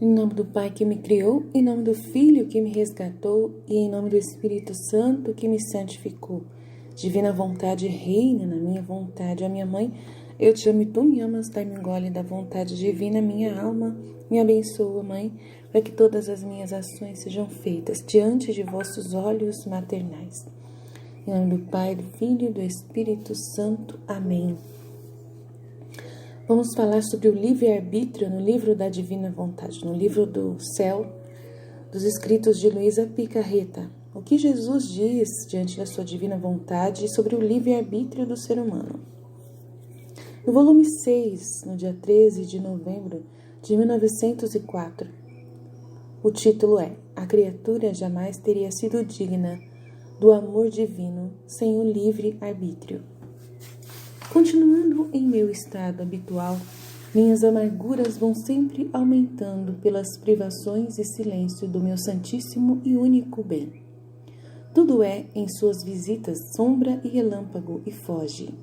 Em nome do Pai que me criou, em nome do Filho que me resgatou e em nome do Espírito Santo que me santificou. Divina vontade reina na minha vontade, ó minha mãe, eu te amo e tu me amas, dai-me um gole da vontade divina, minha alma, me abençoa, Mãe, para que todas as minhas ações sejam feitas diante de vossos olhos maternais. Em nome do Pai, do Filho e do Espírito Santo. Amém. Vamos falar sobre o livre-arbítrio no livro da Divina Vontade, no livro do Céu, dos escritos de Luísa Picarreta. O que Jesus diz diante da sua divina vontade sobre o livre-arbítrio do ser humano. No volume 6, no dia 13 de novembro de 1904, o título é A criatura jamais teria sido digna do amor divino sem o livre-arbítrio. Continuando em meu estado habitual, minhas amarguras vão sempre aumentando pelas privações e silêncio do meu santíssimo e único bem. Tudo é, em suas visitas, sombra e relâmpago e foge.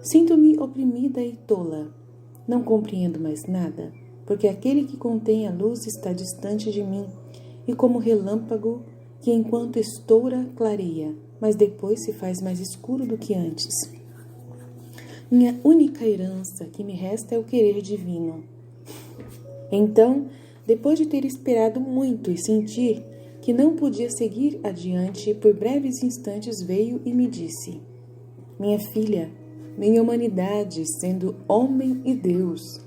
Sinto-me oprimida e tola. Não compreendo mais nada, porque aquele que contém a luz está distante de mim, e como relâmpago que enquanto estoura, clareia, mas depois se faz mais escuro do que antes. Minha única herança que me resta é o querer divino. Então, depois de ter esperado muito e sentir que não podia seguir adiante, por breves instantes veio e me disse: minha filha, minha humanidade, sendo homem e Deus,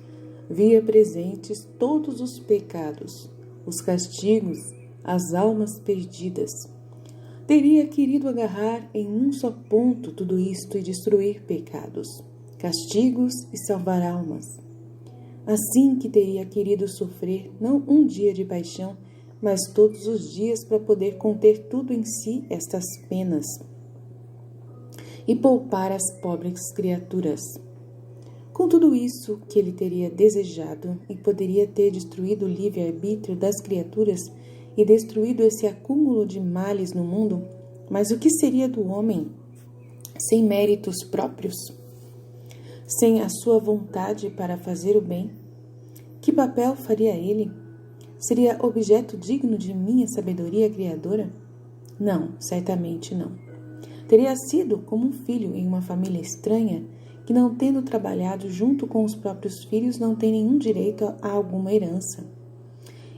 via presentes todos os pecados, os castigos, as almas perdidas. Teria querido agarrar em um só ponto tudo isto e destruir pecados, castigos e salvar almas. Assim que teria querido sofrer não um dia de paixão, mas todos os dias para poder conter tudo em si estas penas e poupar as pobres criaturas. Com tudo isso que ele teria desejado e poderia ter destruído o livre-arbítrio das criaturas e destruído esse acúmulo de males no mundo, mas o que seria do homem sem méritos próprios? Sem a sua vontade para fazer o bem? Que papel faria ele? Seria objeto digno de minha sabedoria criadora? Não, certamente não. Teria sido como um filho em uma família estranha, que não tendo trabalhado junto com os próprios filhos, não tem nenhum direito a alguma herança.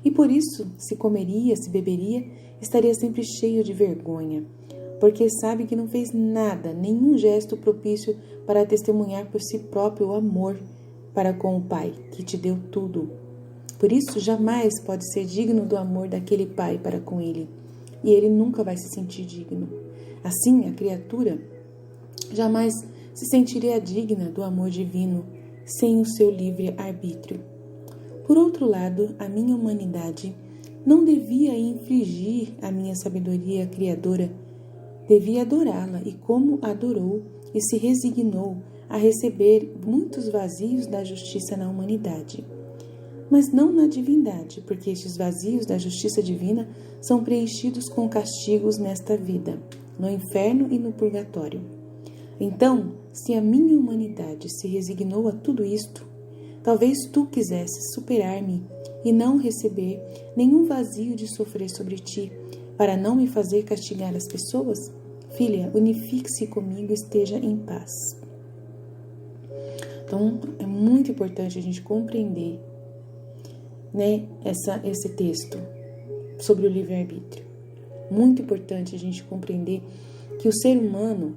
E por isso, se comeria, se beberia, estaria sempre cheio de vergonha, porque sabe que não fez nada, nenhum gesto propício para testemunhar por si próprio o amor para com o Pai, que te deu tudo. Por isso, jamais pode ser digno do amor daquele Pai para com ele, e ele nunca vai se sentir digno. Assim, a criatura jamais se sentiria digna do amor divino sem o seu livre-arbítrio. Por outro lado, a minha humanidade não devia infringir a minha sabedoria criadora, devia adorá-la, e como adorou e se resignou a receber muitos vazios da justiça na humanidade. Mas não na divindade, porque estes vazios da justiça divina são preenchidos com castigos nesta vida, no inferno e no purgatório. Então, se a minha humanidade se resignou a tudo isto, talvez tu quisesses superar-me e não receber nenhum vazio de sofrer sobre ti, para não me fazer castigar as pessoas? Filha, unifique-se comigo e esteja em paz. Então, é muito importante a gente compreender, esse texto sobre o livre-arbítrio. Muito importante a gente compreender que o ser humano,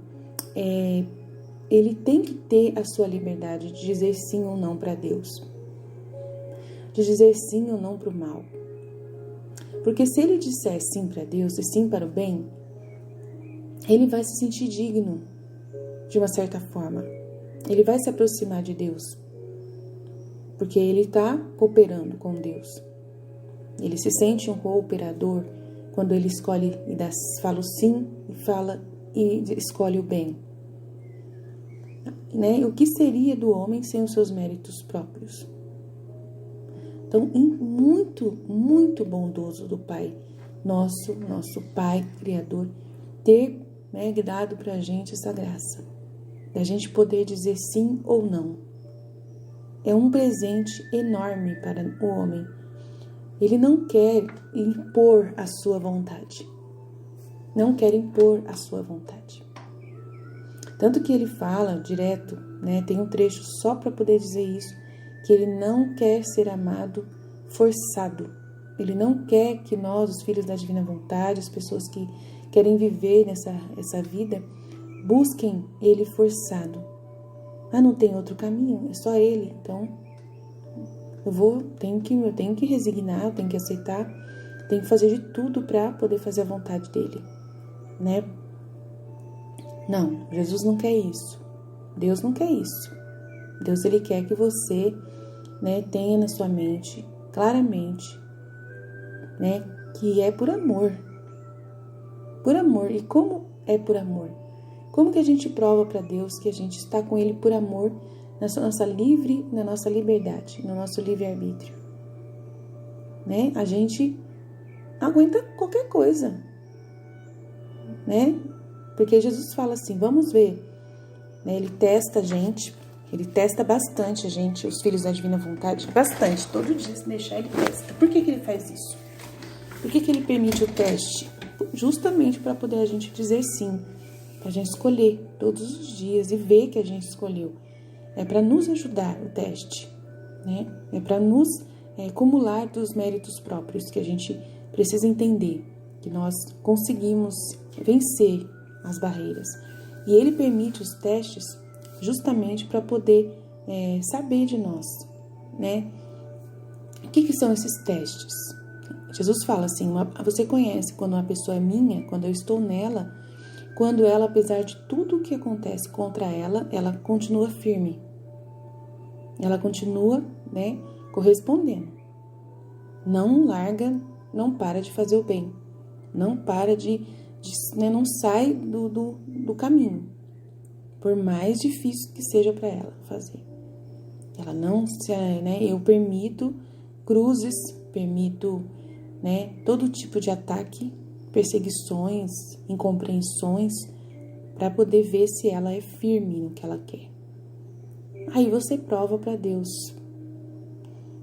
ele tem que ter a sua liberdade de dizer sim ou não para Deus, de dizer sim ou não para o mal. Porque se ele disser sim para Deus e sim para o bem, ele vai se sentir digno de uma certa forma. Ele vai se aproximar de Deus, porque ele está cooperando com Deus. Ele se sente um cooperador quando ele escolhe e fala o sim e escolhe o bem. O que seria do homem sem os seus méritos próprios? Então, muito, muito bondoso do Pai, nosso Pai Criador, ter dado para a gente essa graça, da gente poder dizer sim ou não. É um presente enorme para o homem, Ele não quer impor a sua vontade. Não quer impor a sua vontade. Tanto que ele fala direto, né? Tem um trecho só para poder dizer isso, que ele não quer ser amado forçado. Ele não quer que nós, os filhos da divina vontade, as pessoas que querem viver essa vida, busquem ele forçado. Ah, não tem outro caminho, é só ele. Então, eu tenho que resignar, eu tenho que aceitar, tenho que fazer de tudo para poder fazer a vontade dele, né? Não, Jesus não quer isso. Deus não quer isso. Deus, ele quer que você, né, tenha na sua mente claramente, né, que é por amor. Por amor. E como é por amor? Como que a gente prova para Deus que a gente está com ele por amor na nossa liberdade, no nosso livre-arbítrio? Né? A gente aguenta qualquer coisa, né? Porque Jesus fala assim, vamos ver, né? Ele testa a gente, ele testa bastante a gente, os filhos da divina vontade, bastante, todo dia se deixar ele testa. Por que ele faz isso? Por que ele permite o teste? Justamente para poder a gente dizer sim, para a gente escolher todos os dias e ver que a gente escolheu. É para nos ajudar o teste, né? É para nos acumular dos méritos próprios, que a gente precisa entender que nós conseguimos vencer as barreiras. E ele permite os testes justamente para poder saber de nós, né? O que são esses testes? Jesus fala assim, você conhece quando uma pessoa é minha, quando eu estou nela, quando ela, apesar de tudo o que acontece contra ela, ela continua firme. Ela continua, né, correspondendo. Não larga, não para de fazer o bem. Não para né, não sai do caminho. Por mais difícil que seja para ela fazer. Ela não se, né, eu permito cruzes, permito, né, todo tipo de ataque, perseguições, incompreensões, para poder ver se ela é firme no que ela quer. Aí você prova para Deus,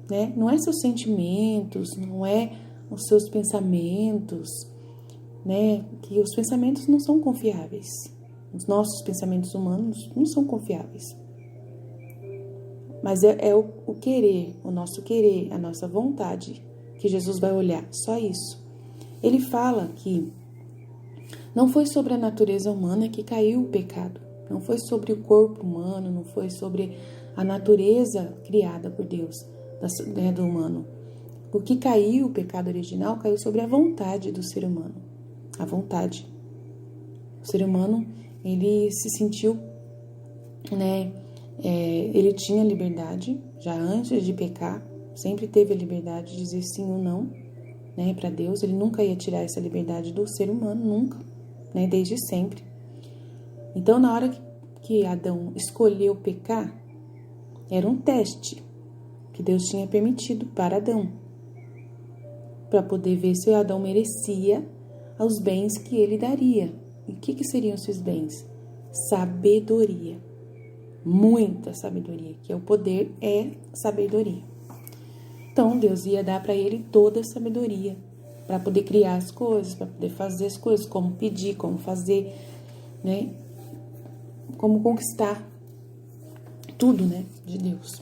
né? Não é seus sentimentos, não é os seus pensamentos, né? Que os pensamentos não são confiáveis. Os nossos pensamentos humanos não são confiáveis. Mas é o querer, o nosso querer, a nossa vontade que Jesus vai olhar, só isso. Ele fala que não foi sobre a natureza humana que caiu o pecado, não foi sobre o corpo humano, não foi sobre a natureza criada por Deus, do humano. O que caiu, o pecado original, caiu sobre a vontade do ser humano, a vontade. O ser humano, ele se sentiu, né, ele tinha liberdade, já antes de pecar, sempre teve a liberdade de dizer sim ou não, né, para Deus. Ele nunca ia tirar essa liberdade do ser humano, nunca, né, desde sempre. Então, na hora que Adão escolheu pecar, era um teste que Deus tinha permitido para Adão, para poder ver se Adão merecia os bens que ele daria. E o que seriam esses bens? Sabedoria. Muita sabedoria, que é o poder, é sabedoria. Então, Deus ia dar para ele toda a sabedoria, para poder criar as coisas, para poder fazer as coisas, como pedir, como fazer, né? Como conquistar tudo, né, de Deus.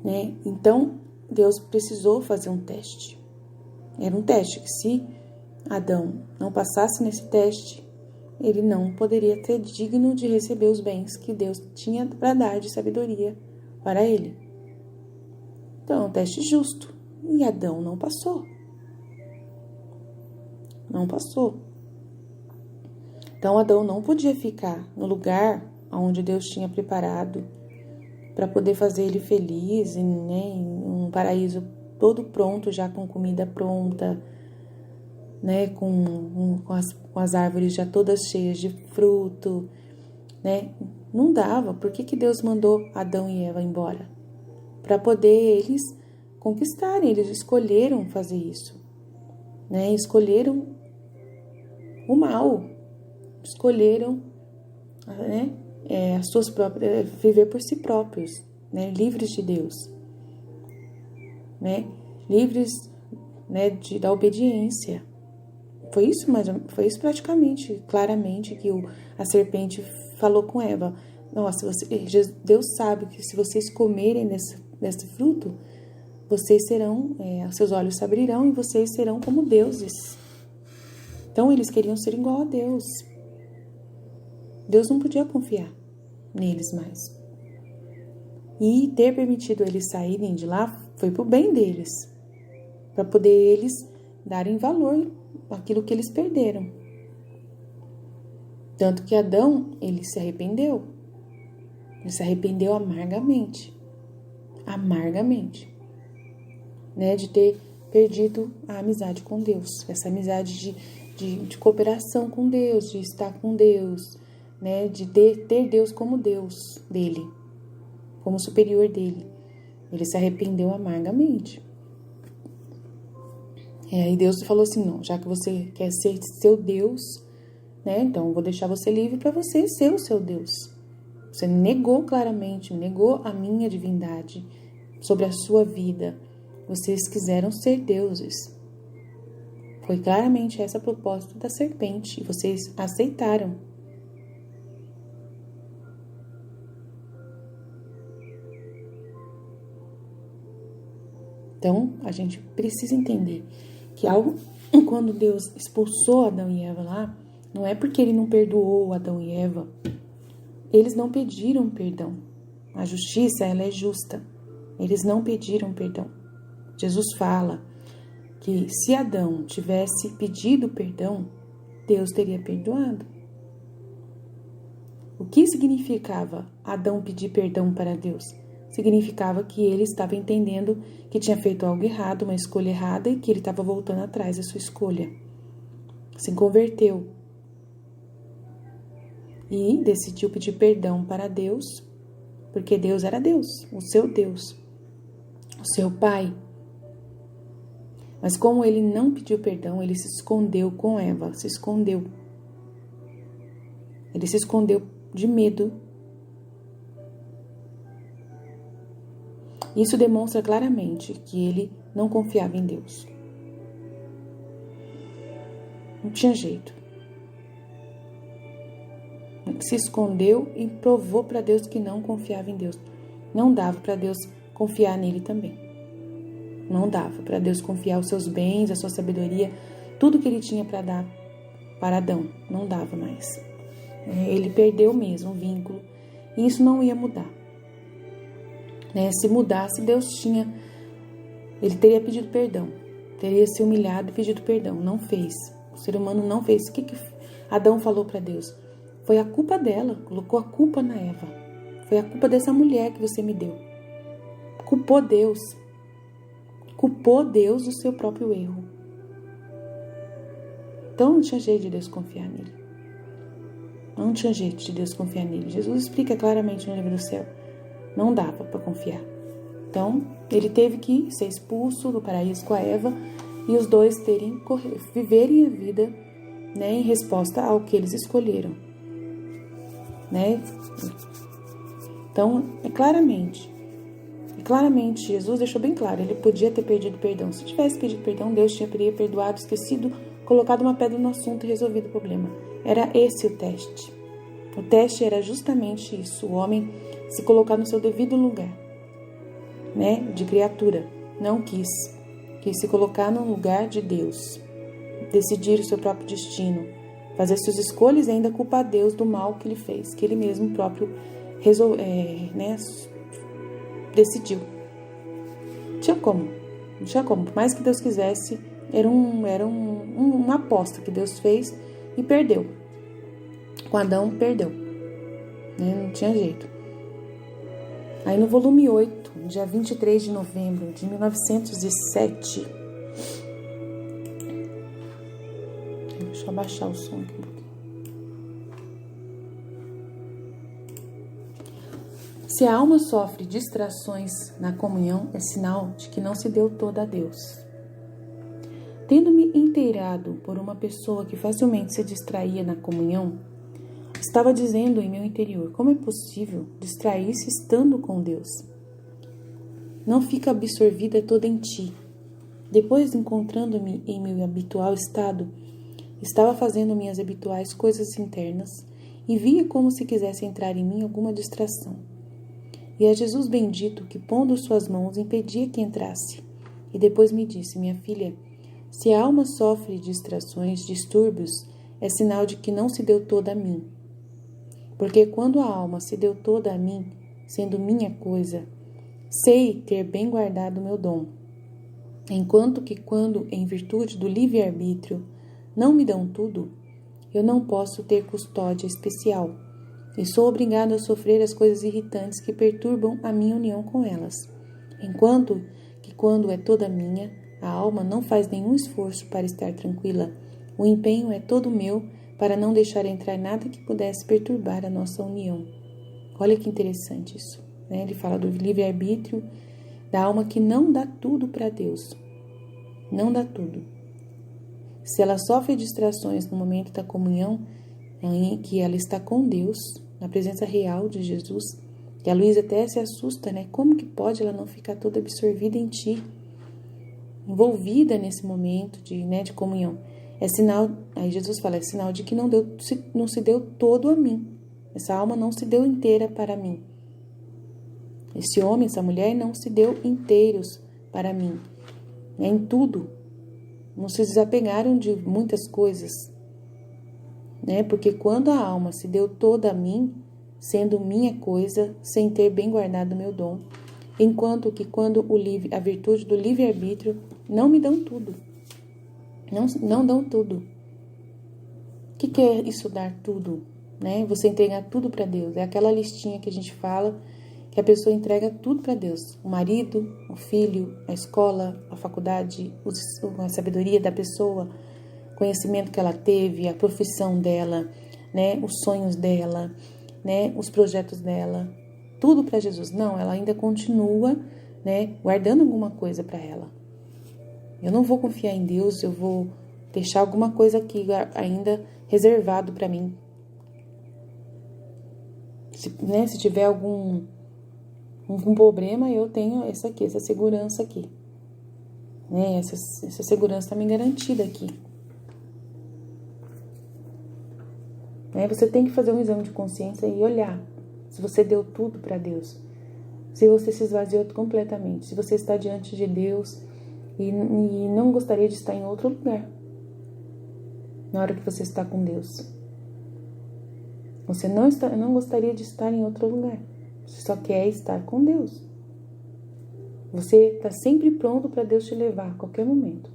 Né? Então, Deus precisou fazer um teste. Era um teste que se Adão não passasse nesse teste, ele não poderia ser digno de receber os bens que Deus tinha para dar de sabedoria para ele. Então, é um teste justo. E Adão não passou. Não passou. Então, Adão não podia ficar no lugar onde Deus tinha preparado para poder fazer ele feliz, né, em um paraíso todo pronto, já com comida pronta, né, com as árvores já todas cheias de fruto, né? Não dava. Por que Deus mandou Adão e Eva embora? Para poder eles conquistarem. Eles escolheram fazer isso, né? Escolheram o mal, escolheram, né, as suas próprias, viver por si próprios, né, livres de Deus, né? livres, né, da obediência. Foi isso praticamente, claramente, que a serpente falou com Eva. Nossa, Deus sabe que se vocês comerem desse fruto, vocês serão, seus olhos se abrirão e vocês serão como deuses. Então, eles queriam ser igual a Deus. Deus não podia confiar neles mais. E ter permitido eles saírem de lá foi pro bem deles, para poder eles darem valor àquilo que eles perderam. Tanto que Adão, ele se arrependeu. Ele se arrependeu amargamente. Amargamente. Né, de ter perdido a amizade com Deus. Essa amizade de cooperação com Deus, de estar com Deus, né, de ter Deus como Deus dele, como superior dele. Ele se arrependeu amargamente. E aí Deus falou assim, não, já que você quer ser seu Deus, né, então eu vou deixar você livre para você ser o seu Deus. Você negou claramente, negou a minha divindade sobre a sua vida. Vocês quiseram ser deuses. Foi claramente essa a proposta da serpente e vocês aceitaram. Então, a gente precisa entender que quando Deus expulsou Adão e Eva lá, não é porque ele não perdoou Adão e Eva. Eles não pediram perdão. A justiça, ela é justa. Eles não pediram perdão. Jesus fala que se Adão tivesse pedido perdão, Deus teria perdoado. O que significava Adão pedir perdão para Deus? Significava que ele estava entendendo que tinha feito algo errado, uma escolha errada, e que ele estava voltando atrás da sua escolha. Se converteu. E decidiu pedir perdão para Deus, porque Deus era Deus, o seu Pai. Mas como ele não pediu perdão, ele se escondeu com Eva, se escondeu. Ele se escondeu de medo. Isso demonstra claramente que ele não confiava em Deus. Não tinha jeito. Se escondeu e provou para Deus que não confiava em Deus. Não dava para Deus confiar nele também. Não dava para Deus confiar os seus bens, a sua sabedoria, tudo que ele tinha para dar para Adão. Não dava mais. Ele perdeu mesmo o vínculo e isso não ia mudar. Se mudasse, ele teria pedido perdão, teria se humilhado e pedido perdão. Não fez. O ser humano não fez. O que Adão falou para Deus? Foi a culpa dela, colocou a culpa na Eva. Foi a culpa dessa mulher que você me deu. Culpou Deus do seu próprio erro. Então não tinha jeito de Deus confiar nele. Não tinha jeito de Deus confiar nele. Jesus explica claramente no livro do céu. Não dava para confiar. Então, ele teve que ser expulso do paraíso com a Eva e os dois viverem a vida, né, em resposta ao que eles escolheram. Né? Então, claramente, Jesus deixou bem claro, ele podia ter pedido perdão. Se tivesse pedido perdão, Deus teria perdoado, esquecido, colocado uma pedra no assunto e resolvido o problema. Era esse o teste. O teste era justamente isso, o homem se colocar no seu devido lugar, né, de criatura. Não quis se colocar no lugar de Deus, decidir o seu próprio destino, fazer suas escolhas e ainda culpar Deus do mal que ele fez, que ele mesmo próprio decidiu. Não tinha como. Por mais que Deus quisesse, era uma aposta que Deus fez e perdeu. Com Adão, perdeu. Não tinha jeito. Aí no volume 8, dia 23 de novembro de 1907... Deixa eu abaixar o som aqui um pouquinho. Se a alma sofre distrações na comunhão, é sinal de que não se deu toda a Deus. Tendo-me inteirado por uma pessoa que facilmente se distraía na comunhão, estava dizendo em meu interior, como é possível distrair-se estando com Deus? Não fica absorvida toda em ti, Depois, encontrando-me em meu habitual estado, estava fazendo minhas habituais coisas internas e via como se quisesse entrar em mim alguma distração. E a Jesus bendito que, pondo suas mãos, impedia que entrasse. E depois me disse: minha filha, se a alma sofre distrações, distúrbios, é sinal de que não se deu toda a mim. Porque quando a alma se deu toda a mim, sendo minha coisa, sei ter bem guardado o meu dom. Enquanto que quando, em virtude do livre-arbítrio, não me dão tudo, eu não posso ter custódia especial, e sou obrigado a sofrer as coisas irritantes que perturbam a minha união com elas. Enquanto que quando é toda minha, a alma não faz nenhum esforço para estar tranquila. O empenho é todo meu para não deixar entrar nada que pudesse perturbar a nossa união. Olha que interessante isso, né? Ele fala do livre-arbítrio, da alma que não dá tudo para Deus. Não dá tudo. Se ela sofre distrações no momento da comunhão, em que ela está com Deus, na presença real de Jesus, e a Luísa até se assusta, né? Como que pode ela não ficar toda absorvida em ti, envolvida nesse momento de comunhão? É sinal, aí Jesus fala, é sinal de que não se deu todo a mim. Essa alma não se deu inteira para mim. Esse homem, essa mulher não se deu inteiros para mim. Em tudo. Não se desapegaram de muitas coisas, né? Porque quando a alma se deu toda a mim, sendo minha coisa, sem ter bem guardado o meu dom, enquanto que quando a virtude do livre-arbítrio não me dão tudo. Não dão tudo. O que é isso dar tudo? Né? Você entregar tudo para Deus. É aquela listinha que a gente fala, que a pessoa entrega tudo para Deus. O marido, o filho, a escola, a faculdade, a sabedoria da pessoa, o conhecimento que ela teve, a profissão dela, né? Os sonhos dela, né? Os projetos dela. Tudo para Jesus. Não, ela ainda continua, né? Guardando alguma coisa para ela. Eu não vou confiar em Deus, eu vou deixar alguma coisa aqui ainda reservado para mim. Se tiver algum problema, eu tenho essa segurança aqui. Né? Essa segurança está me garantida aqui. Né? Você tem que fazer um exame de consciência e olhar se você deu tudo para Deus. Se você se esvaziou completamente. Se você está diante de Deus e não gostaria de estar em outro lugar. Na hora que você está com Deus. Você não gostaria de estar em outro lugar. Você só quer estar com Deus. Você está sempre pronto para Deus te levar a qualquer momento.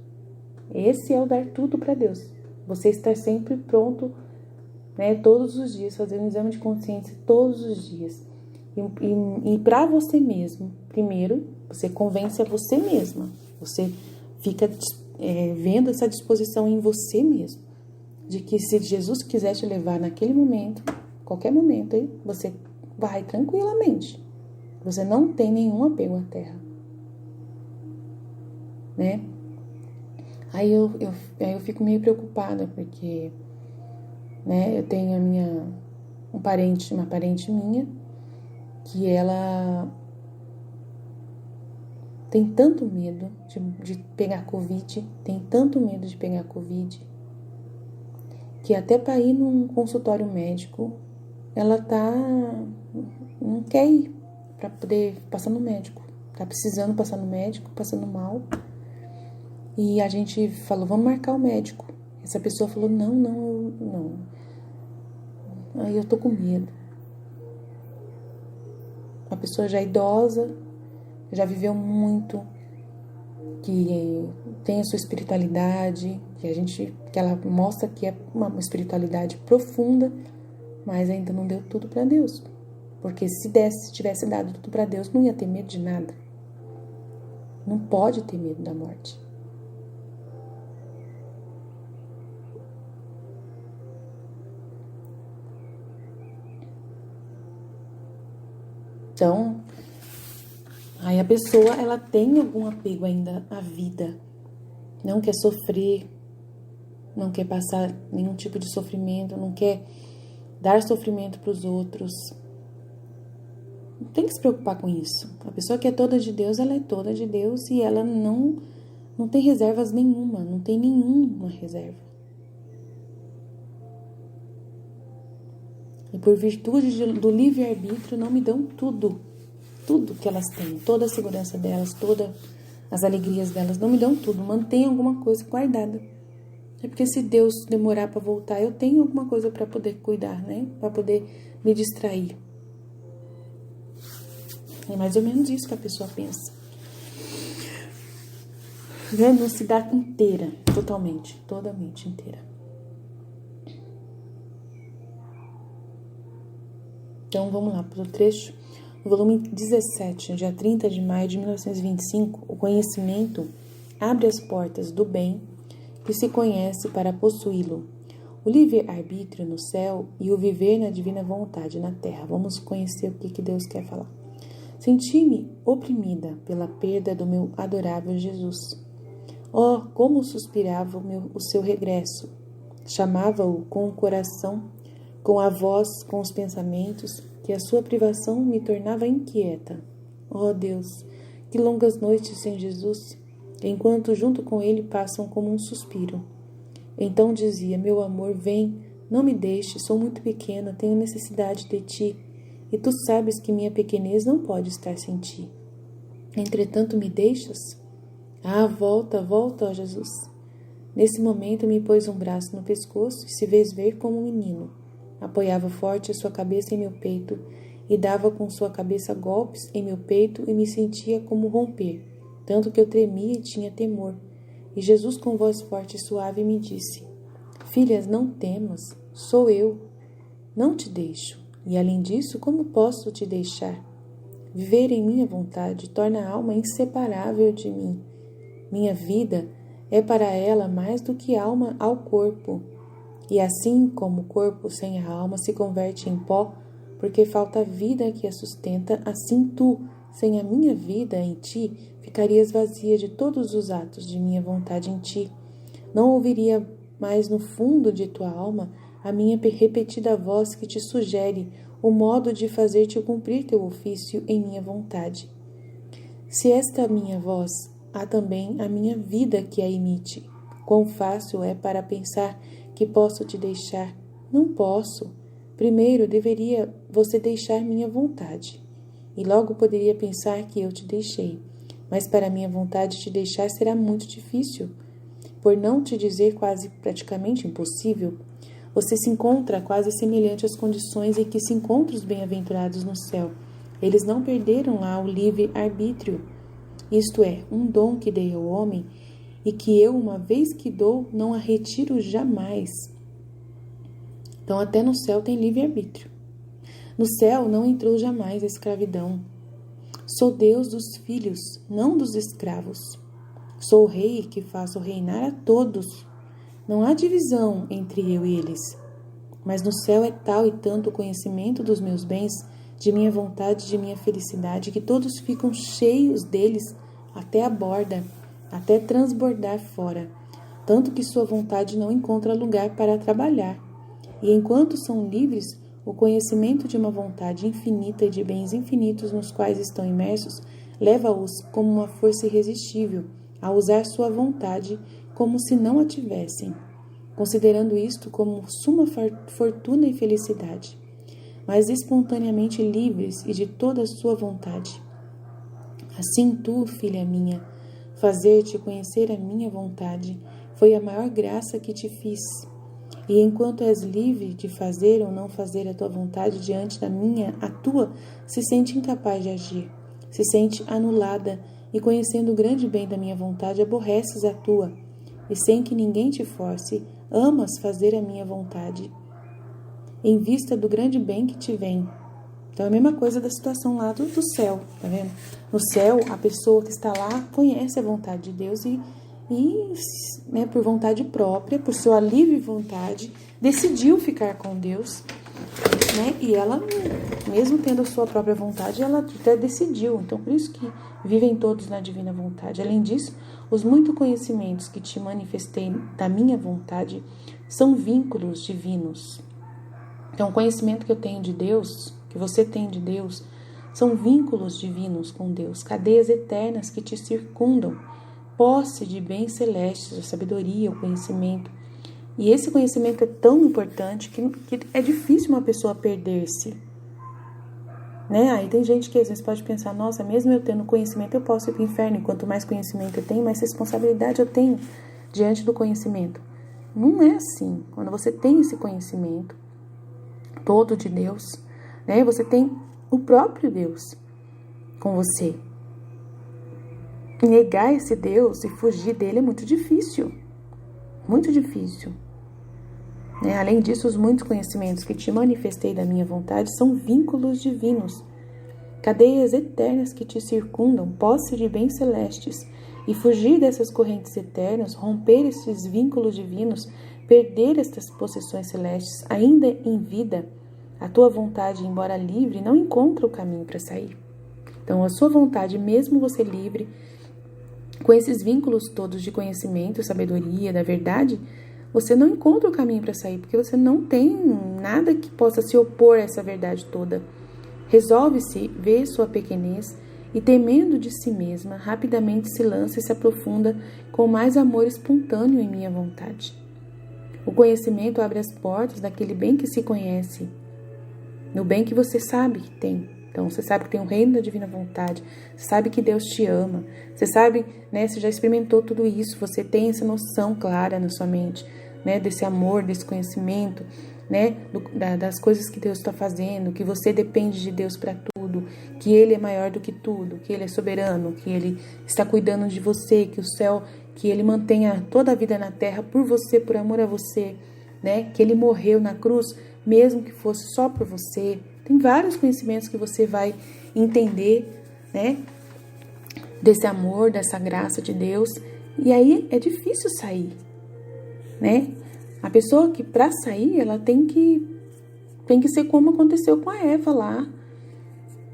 Esse é o dar tudo para Deus. Você estar sempre pronto, né, todos os dias, fazendo um exame de consciência todos os dias. E para você mesmo, primeiro, você convence a você mesma. Você fica vendo essa disposição em você mesmo. De que se Jesus quiser te levar naquele momento, qualquer momento, aí, você vai tranquilamente. Você não tem nenhum apego à terra. Né? Aí eu fico meio preocupada, porque, né, eu tenho uma parente minha, que ela tem tanto medo de pegar Covid, que até para ir num consultório médico, ela não quer ir para poder passar no médico. Tá precisando passar no médico, passando mal. E a gente falou, vamos marcar o médico. Essa pessoa falou, não. Aí eu tô com medo. Uma pessoa já idosa, já viveu muito, que tem a sua espiritualidade, que ela mostra que é uma espiritualidade profunda, mas ainda não deu tudo para Deus. Porque se tivesse dado tudo para Deus, não ia ter medo de nada. Não pode ter medo da morte. Então, aí a pessoa, ela tem algum apego ainda à vida. Não quer sofrer, não quer passar nenhum tipo de sofrimento, não quer dar sofrimento para os outros. Não tem que se preocupar com isso. A pessoa que é toda de Deus, ela é toda de Deus e ela não não tem reservas nenhuma, não tem nenhuma reserva. E por virtude do livre-arbítrio não me dão tudo que elas têm, toda a segurança delas, todas as alegrias delas, não me dão tudo, mantém alguma coisa guardada. É porque se Deus demorar para voltar, eu tenho alguma coisa para poder cuidar, né? Para poder me distrair. É mais ou menos isso que a pessoa pensa. Não se dá inteira, totalmente inteira. Então vamos lá para o trecho. No volume 17, dia 30 de maio de 1925, o conhecimento abre as portas do bem que se conhece para possuí-lo. O livre-arbítrio no céu e o viver na divina vontade na terra. Vamos conhecer o que Deus quer falar. Senti-me oprimida pela perda do meu adorável Jesus. Oh, como suspirava o seu regresso! Chamava-o com o coração, com a voz, com os pensamentos, que a sua privação me tornava inquieta. Oh Deus, que longas noites sem Jesus, enquanto junto com ele passam como um suspiro. Então dizia, meu amor, vem, não me deixe, sou muito pequena, tenho necessidade de ti, e tu sabes que minha pequenez não pode estar sem ti. Entretanto, me deixas? Ah, volta, volta, ó Jesus. Nesse momento me pôs um braço no pescoço e se fez ver como um menino. Apoiava forte a sua cabeça em meu peito e dava com sua cabeça golpes em meu peito e me sentia como romper, tanto que eu tremia e tinha temor. E Jesus com voz forte e suave me disse, filhas, não temas, sou eu, não te deixo. E além disso, como posso te deixar? Viver em minha vontade torna a alma inseparável de mim. Minha vida é para ela mais do que alma ao corpo. E assim como o corpo sem a alma se converte em pó, porque falta a vida que a sustenta, assim tu, sem a minha vida em ti, ficarias vazia de todos os atos de minha vontade em ti. Não ouviria mais no fundo de tua alma a minha repetida voz que te sugere o modo de fazer-te cumprir teu ofício em minha vontade. Se esta minha voz, há também a minha vida que a imite. Quão fácil é para pensar que posso te deixar? Não posso. Primeiro deveria você deixar minha vontade. E logo poderia pensar que eu te deixei. Mas para minha vontade te deixar será muito difícil. Por não te dizer quase praticamente impossível, você se encontra quase semelhante às condições em que se encontram os bem-aventurados no céu. Eles não perderam lá o livre-arbítrio. Isto é, um dom que dei ao homem e que eu, uma vez que dou, não a retiro jamais. Então, até no céu tem livre-arbítrio. No céu não entrou jamais a escravidão. Sou Deus dos filhos, não dos escravos. Sou o rei que faço reinar a todos. Não há divisão entre eu e eles. Mas no céu é tal e tanto o conhecimento dos meus bens, de minha vontade, de minha felicidade, que todos ficam cheios deles até a borda, até transbordar fora, tanto que sua vontade não encontra lugar para trabalhar. E enquanto são livres, o conhecimento de uma vontade infinita e de bens infinitos nos quais estão imersos, leva-os como uma força irresistível a usar sua vontade como se não a tivessem, considerando isto como suma fortuna e felicidade, mas espontaneamente livres e de toda a sua vontade. Assim tu, filha minha, fazer-te conhecer a minha vontade foi a maior graça que te fiz. E enquanto és livre de fazer ou não fazer a tua vontade diante da minha, a tua se sente incapaz de agir, se sente anulada e conhecendo o grande bem da minha vontade, aborreces a tua e sem que ninguém te force, amas fazer a minha vontade em vista do grande bem que te vem. Então é a mesma coisa da situação lá do céu, tá vendo? No céu, a pessoa que está lá conhece a vontade de Deus e né, por vontade própria, por sua livre vontade, decidiu ficar com Deus, né? E ela, mesmo tendo a sua própria vontade, ela até decidiu. Então, por isso que vivem todos na divina vontade. Além disso, os muitos conhecimentos que te manifestei da minha vontade são vínculos divinos. Então, o conhecimento que eu tenho de Deus, que você tem de Deus, são vínculos divinos com Deus, cadeias eternas que te circundam, posse de bens celestes, a sabedoria, o conhecimento. E esse conhecimento é tão importante que é difícil uma pessoa perder-se. Né? Aí tem gente que às vezes pode pensar, nossa, mesmo eu tendo conhecimento, eu posso ir para o inferno. E quanto mais conhecimento eu tenho, mais responsabilidade eu tenho diante do conhecimento. Não é assim. Quando você tem esse conhecimento todo de Deus, né? Você tem o próprio Deus com você. Negar esse Deus e fugir dele é muito difícil. Muito difícil. Né? Além disso, os muitos conhecimentos que te manifestei da minha vontade são vínculos divinos, cadeias eternas que te circundam, posse de bens celestes, e fugir dessas correntes eternas, romper esses vínculos divinos, perder estas possessões celestes, ainda em vida, a tua vontade, embora livre, não encontra o caminho para sair. Então, a sua vontade, mesmo você livre, com esses vínculos todos de conhecimento, sabedoria, da verdade, você não encontra o caminho para sair, porque você não tem nada que possa se opor a essa verdade toda. Resolve-se ver sua pequenez e, temendo de si mesma, rapidamente se lança e se aprofunda com mais amor espontâneo em minha vontade. O conhecimento abre as portas daquele bem que se conhece, no bem que você sabe que tem. Então, você sabe que tem o reino da divina vontade, você sabe que Deus te ama, você sabe, né, você já experimentou tudo isso, você tem essa noção clara na sua mente, né, desse amor, desse conhecimento, né, das coisas que Deus está fazendo, que você depende de Deus para tudo, que Ele é maior do que tudo, que Ele é soberano, que Ele está cuidando de você, que o céu, que Ele mantenha toda a vida na terra por você, por amor a você, né, que Ele morreu na cruz, mesmo que fosse só por você. Tem vários conhecimentos que você vai entender, né, desse amor, dessa graça de Deus, e aí é difícil sair, né? A pessoa que para sair, ela tem que ser como aconteceu com a Eva lá,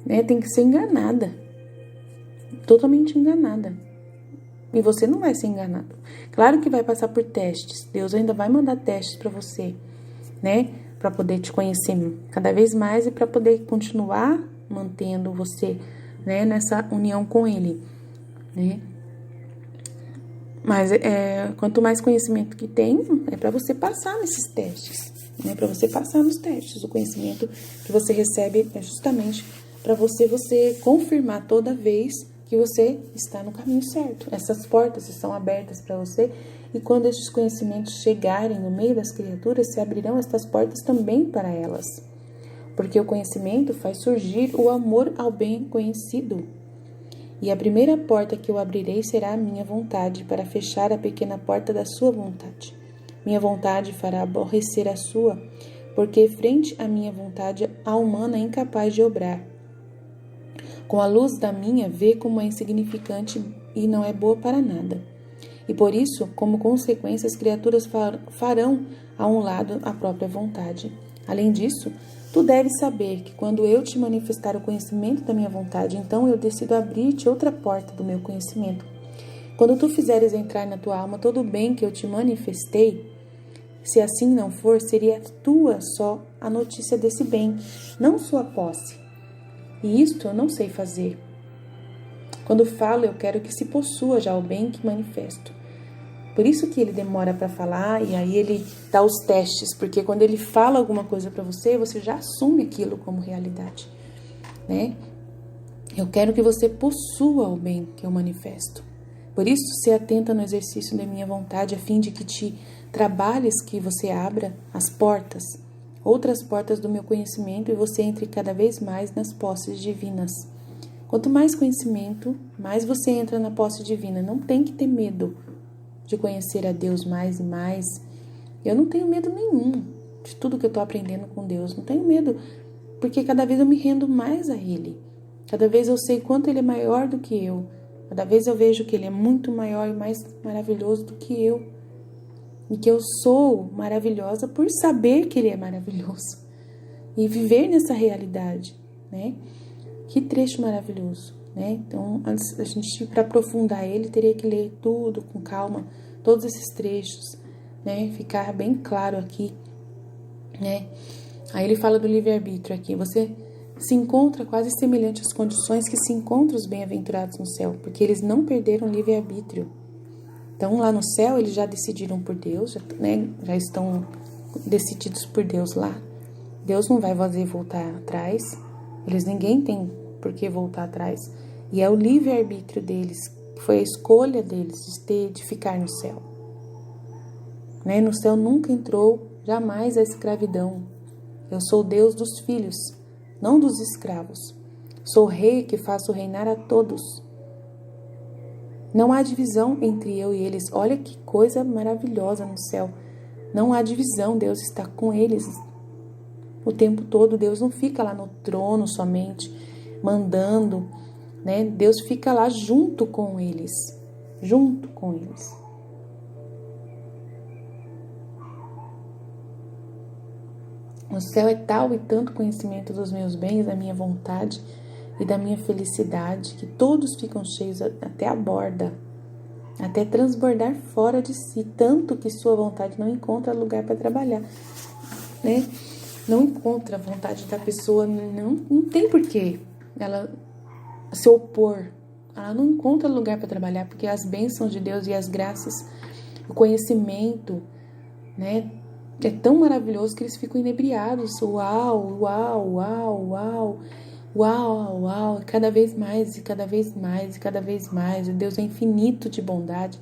né? Tem que ser enganada, totalmente enganada. E você não vai ser enganado. Claro que vai passar por testes. Deus ainda vai mandar testes para você, né? Para poder te conhecer cada vez mais e para poder continuar mantendo você, né, nessa união com Ele, né? Mas quanto mais conhecimento que tem, é para você passar nesses testes, né? Para você passar nos testes. O conhecimento que você recebe é justamente para você confirmar toda vez que você está no caminho certo. Essas portas estão abertas para você, e quando estes conhecimentos chegarem no meio das criaturas, se abrirão estas portas também para elas. Porque o conhecimento faz surgir o amor ao bem conhecido. E a primeira porta que eu abrirei será a minha vontade, para fechar a pequena porta da sua vontade. Minha vontade fará aborrecer a sua, porque frente à minha vontade a humana é incapaz de obrar. Com a luz da minha, vê como é insignificante e não é boa para nada. E por isso, como consequência, as criaturas farão a um lado a própria vontade. Além disso, tu deves saber que quando eu te manifestar o conhecimento da minha vontade, então eu decido abrir-te outra porta do meu conhecimento. Quando tu fizeres entrar na tua alma todo o bem que eu te manifestei, se assim não for, seria tua só a notícia desse bem, não sua posse. E isto eu não sei fazer. Quando falo, eu quero que se possua já o bem que manifesto. Por isso que ele demora para falar, e aí ele dá os testes, porque quando ele fala alguma coisa para você, você já assume aquilo como realidade, né? Eu quero que você possua o bem que eu manifesto. Por isso, se atenta no exercício da minha vontade, a fim de que te trabalhes, que você abra as portas, outras portas do meu conhecimento, e você entre cada vez mais nas posses divinas. Quanto mais conhecimento, mais você entra na posse divina. Não tem que ter medo de conhecer a Deus mais e mais. Eu não tenho medo nenhum de tudo que eu estou aprendendo com Deus. Não tenho medo, porque cada vez eu me rendo mais a Ele. Cada vez eu sei quanto Ele é maior do que eu. Cada vez eu vejo que Ele é muito maior e mais maravilhoso do que eu. E que eu sou maravilhosa por saber que Ele é maravilhoso. E viver nessa realidade, né? Que trecho maravilhoso, né? Então, antes da gente, para aprofundar ele, teria que ler tudo com calma, todos esses trechos, né? Ficar bem claro aqui, né? Aí ele fala do livre-arbítrio aqui. Você se encontra quase semelhante às condições que se encontram os bem-aventurados no céu, porque eles não perderam livre-arbítrio. Então, lá no céu, eles já decidiram por Deus, já estão decididos por Deus lá. Deus não vai fazer voltar atrás. Ninguém tem por que voltar atrás. E é o livre-arbítrio deles, foi a escolha deles de ficar no céu. No céu nunca entrou, jamais, a escravidão. Eu sou o Deus dos filhos, não dos escravos. Sou o rei que faço reinar a todos. Não há divisão entre eu e eles. Olha que coisa maravilhosa no céu. Não há divisão, Deus está com eles o tempo todo. Deus não fica lá no trono somente, mandando, Deus fica lá junto com eles. Junto com eles. O céu é tal e tanto conhecimento dos meus bens, da minha vontade e da minha felicidade, que todos ficam cheios até a borda, até transbordar fora de si, tanto que sua vontade não encontra lugar para trabalhar, Não encontra a vontade da pessoa, não tem porquê ela se opor, ela não encontra lugar para trabalhar, porque as bênçãos de Deus e as graças, o conhecimento, é tão maravilhoso que eles ficam inebriados. Uau, uau, uau, uau, uau, uau, cada vez mais, e cada vez mais, e cada vez mais. O Deus é infinito de bondade,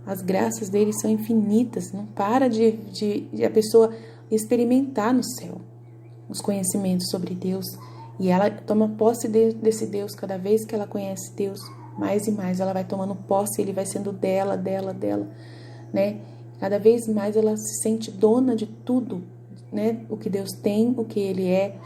As graças dele são infinitas. Não para de a pessoa experimentar no céu os conhecimentos sobre Deus. E ela toma posse desse Deus cada vez que ela conhece Deus. Mais e mais ela vai tomando posse, ele vai sendo dela, Cada vez mais ela se sente dona de tudo, O que Deus tem, o que Ele é,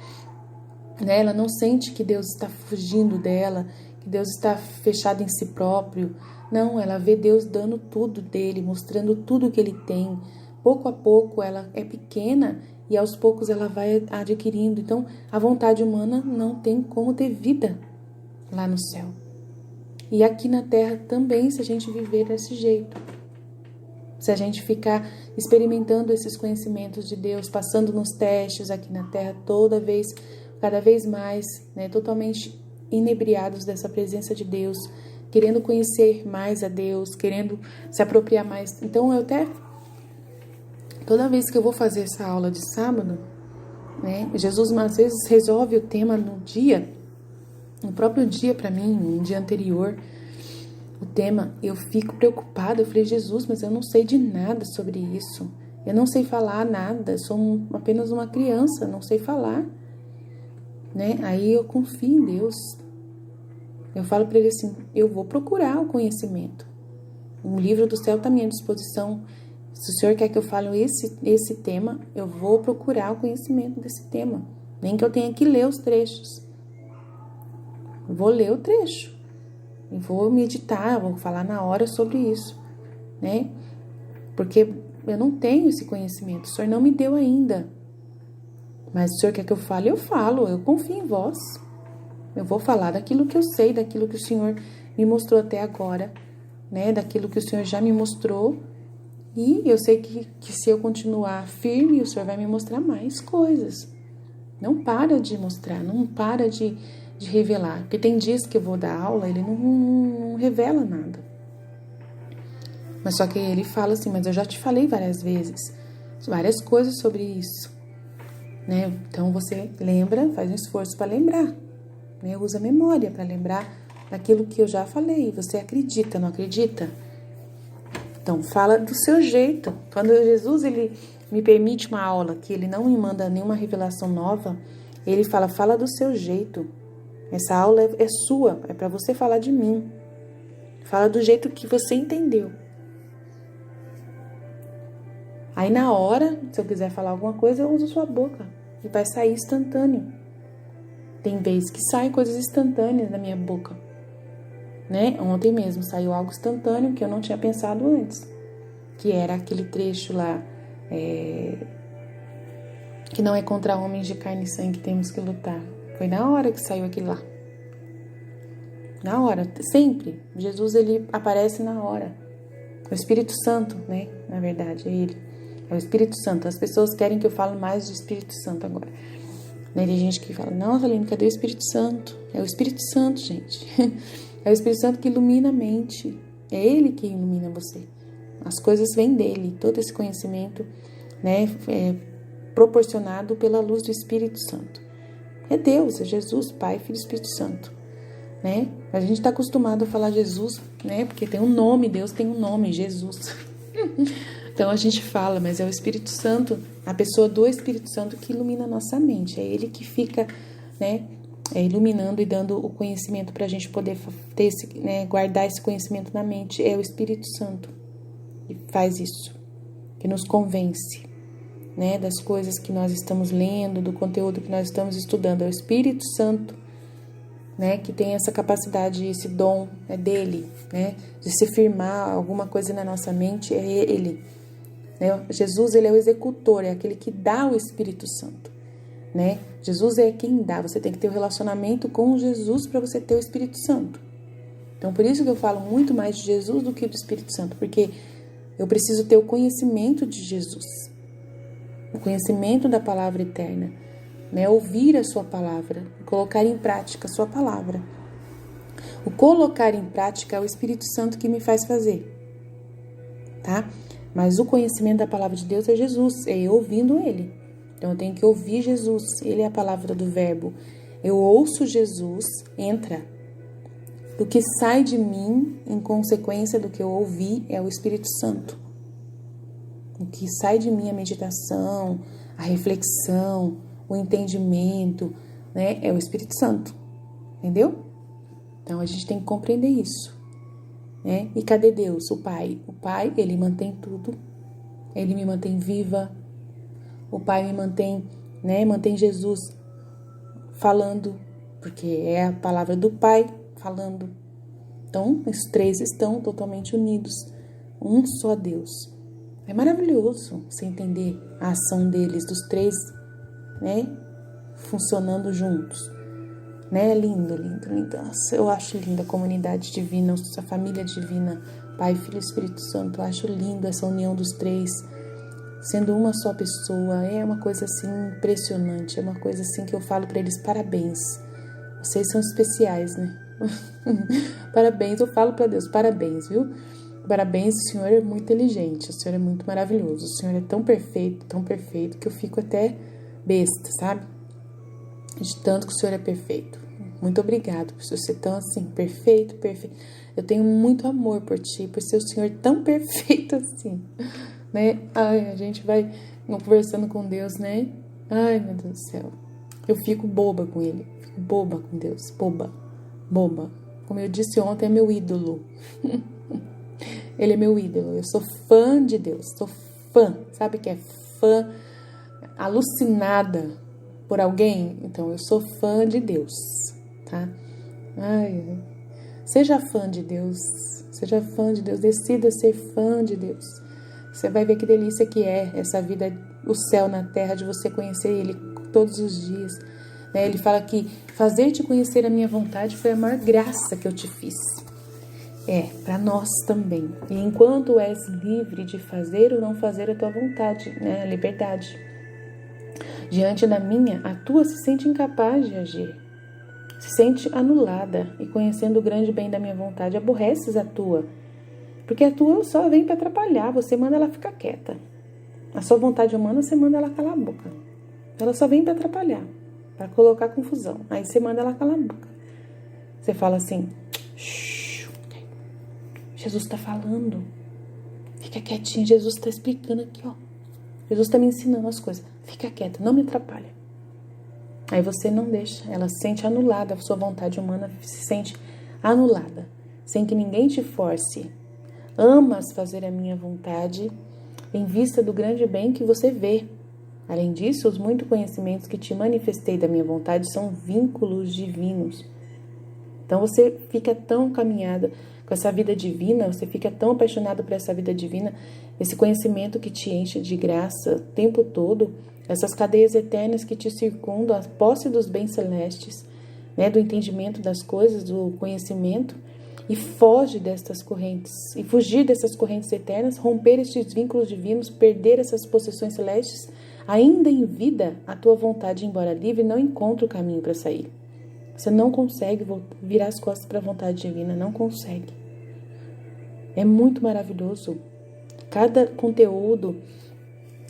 Ela não sente que Deus está fugindo dela, que Deus está fechado em si próprio. Não, ela vê Deus dando tudo dele, mostrando tudo que Ele tem. Pouco a pouco ela é pequena e aos poucos ela vai adquirindo. Então, a vontade humana não tem como ter vida lá no céu. E aqui na terra também, se a gente viver desse jeito. Se a gente ficar experimentando esses conhecimentos de Deus, passando nos testes aqui na terra cada vez mais, totalmente inebriados dessa presença de Deus, querendo conhecer mais a Deus, querendo se apropriar mais. Então, toda vez que eu vou fazer essa aula de sábado, Jesus às vezes resolve o tema no próprio dia para mim, no dia anterior, o tema, eu fico preocupada. Eu falei, Jesus, mas eu não sei de nada sobre isso. Eu não sei falar nada, sou apenas uma criança, não sei falar. Aí eu confio em Deus. Eu falo para ele assim, eu vou procurar o conhecimento. O livro do céu está à minha disposição. Se o Senhor quer que eu fale esse tema, eu vou procurar o conhecimento desse tema. Nem que eu tenha que ler os trechos. Eu vou ler o trecho. E vou meditar, vou falar na hora sobre isso, Porque eu não tenho esse conhecimento, o Senhor não me deu ainda. Mas se o Senhor quer que eu fale, eu falo, eu confio em vós. Eu vou falar daquilo que eu sei, daquilo que o Senhor me mostrou até agora, Daquilo que o Senhor já me mostrou. E eu sei que se eu continuar firme, o Senhor vai me mostrar mais coisas. Não para de mostrar, não para de revelar. Porque tem dias que eu vou dar aula, ele não revela nada. Mas só que ele fala assim, mas eu já te falei várias vezes, várias coisas sobre isso. Então você lembra, faz um esforço para lembrar. Usa a memória para lembrar daquilo que eu já falei. Você acredita, não acredita? Então fala do seu jeito. Quando Jesus ele me permite uma aula que ele não me manda nenhuma revelação nova, ele fala do seu jeito. Essa aula é sua, é para você falar de mim. Fala do jeito que você entendeu. Aí na hora, se eu quiser falar alguma coisa, eu uso sua boca. E vai sair instantâneo. Tem vezes que saem coisas instantâneas da minha boca. Ontem mesmo saiu algo instantâneo que eu não tinha pensado antes. Que era aquele trecho lá, que não é contra homens de carne e sangue que temos que lutar. Foi na hora que saiu aquilo lá. Na hora, sempre. Jesus, ele aparece na hora. O Espírito Santo, na verdade, é ele. É o Espírito Santo. As pessoas querem que eu fale mais do Espírito Santo agora. Tem gente que fala, não, Aline, cadê o Espírito Santo? É o Espírito Santo, gente. É o Espírito Santo que ilumina a mente. É Ele que ilumina você. As coisas vêm dele, todo esse conhecimento, né, é proporcionado pela luz do Espírito Santo. É Deus, é Jesus, Pai, Filho e Espírito Santo, né? A gente está acostumado a falar Jesus, né, porque tem um nome, Deus tem um nome, Jesus. Então a gente fala, mas é o Espírito Santo, a pessoa do Espírito Santo que ilumina a nossa mente. É Ele que fica, né, iluminando e dando o conhecimento para a gente poder ter esse, né, guardar esse conhecimento na mente. É o Espírito Santo que faz isso, que nos convence, né, das coisas que nós estamos lendo, do conteúdo que nós estamos estudando. É o Espírito Santo, né, que tem essa capacidade, esse dom é dele, né, de se firmar alguma coisa na nossa mente. É Ele, né? Jesus, ele é o executor, é aquele que dá o Espírito Santo, né? Jesus é quem dá. Você tem que ter um relacionamento com Jesus para você ter o Espírito Santo. Então, por isso que eu falo muito mais de Jesus do que do Espírito Santo, porque eu preciso ter o conhecimento de Jesus, o conhecimento da palavra eterna, né? Ouvir a sua palavra, colocar em prática a sua palavra. O colocar em prática é o Espírito Santo que me faz fazer, tá? Mas o conhecimento da palavra de Deus é Jesus, é eu ouvindo Ele. Então eu tenho que ouvir Jesus, Ele é a palavra do verbo. Eu ouço Jesus, entra. O que sai de mim, em consequência do que eu ouvi, é o Espírito Santo. O que sai de mim, a meditação, a reflexão, o entendimento, né, é o Espírito Santo. Entendeu? Então a gente tem que compreender isso. Né? E cadê Deus? O Pai. O Pai, Ele mantém tudo. Ele me mantém viva. O Pai me mantém, né? Mantém Jesus falando, porque é a palavra do Pai falando. Então, os três estão totalmente unidos. Um só Deus. É maravilhoso você entender a ação deles, dos três, né? Funcionando juntos. Né? Lindo, lindo, lindo. Nossa, eu acho linda a comunidade divina, a família divina, Pai, Filho e Espírito Santo. Eu acho lindo essa união dos três, sendo uma só pessoa. É uma coisa assim impressionante, é uma coisa assim que eu falo para eles: parabéns, vocês são especiais, né? Parabéns, eu falo para Deus: parabéns, viu? Parabéns, o Senhor é muito inteligente, o Senhor é muito maravilhoso, o Senhor é tão perfeito, que eu fico até besta, sabe? De tanto que o Senhor é perfeito. Muito obrigado por ser tão assim, perfeito. Eu tenho muito amor por ti, por ser o Senhor tão perfeito assim, né? Ai, a gente vai conversando com Deus, né? Ai, meu Deus do céu. Eu fico boba com Ele, fico boba com Deus, boba. Como eu disse ontem, é meu ídolo. Ele é meu ídolo, eu sou fã de Deus, sou fã, sabe que é fã, alucinada por alguém? Então, eu sou fã de Deus, tá? Ai, seja fã de Deus, decida ser fã de Deus. Você vai ver que delícia que é essa vida, o céu na terra, de você conhecer Ele todos os dias. Né? Ele fala que fazer-te conhecer a minha vontade foi a maior graça que eu te fiz. Para nós também. E enquanto és livre de fazer ou não fazer a tua vontade, né? A liberdade. Diante da minha, a tua se sente incapaz de agir. Se sente anulada e, conhecendo o grande bem da minha vontade, aborreces a tua. Porque a tua só vem para atrapalhar, você manda ela ficar quieta. A sua vontade humana, você manda ela calar a boca. Ela só vem para atrapalhar, para colocar confusão. Aí você manda ela calar a boca. Você fala assim: Jesus está falando. Fica quietinho, Jesus está explicando aqui, ó. Jesus está me ensinando as coisas. Fica quieta, não me atrapalha. Aí você não deixa, ela se sente anulada, a sua vontade humana se sente anulada, sem que ninguém te force. Amas fazer a minha vontade em vista do grande bem que você vê. Além disso, os muitos conhecimentos que te manifestei da minha vontade são vínculos divinos. Então você fica tão caminhada com essa vida divina, você fica tão apaixonado por essa vida divina, esse conhecimento que te enche de graça o tempo todo, essas cadeias eternas que te circundam, a posse dos bens celestes, né, do entendimento das coisas, do conhecimento, e foge destas correntes, e fugir dessas correntes eternas, romper estes vínculos divinos, perder essas possessões celestes, ainda em vida, a tua vontade, embora livre, não encontra o caminho para sair. Você não consegue virar as costas para a vontade divina, não consegue. É muito maravilhoso. Cada conteúdo,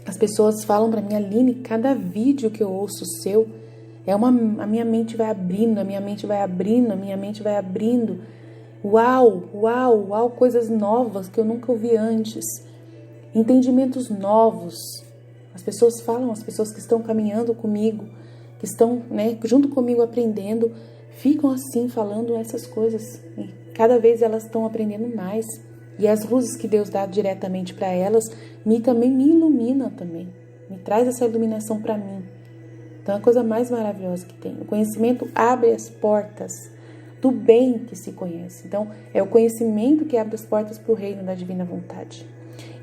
as pessoas falam para mim, Aline, cada vídeo que eu ouço seu, a minha mente vai abrindo, a minha mente vai abrindo, a minha mente vai abrindo. Uau, uau, uau, coisas novas que eu nunca ouvi antes. Entendimentos novos. As pessoas falam, as pessoas que estão caminhando comigo, que estão, né, junto comigo aprendendo, ficam assim falando essas coisas. E cada vez elas estão aprendendo mais. E as luzes que Deus dá diretamente para elas também me iluminam também. Me traz essa iluminação para mim. Então é a coisa mais maravilhosa que tem. O conhecimento abre as portas do bem que se conhece. Então é o conhecimento que abre as portas para o reino da divina vontade.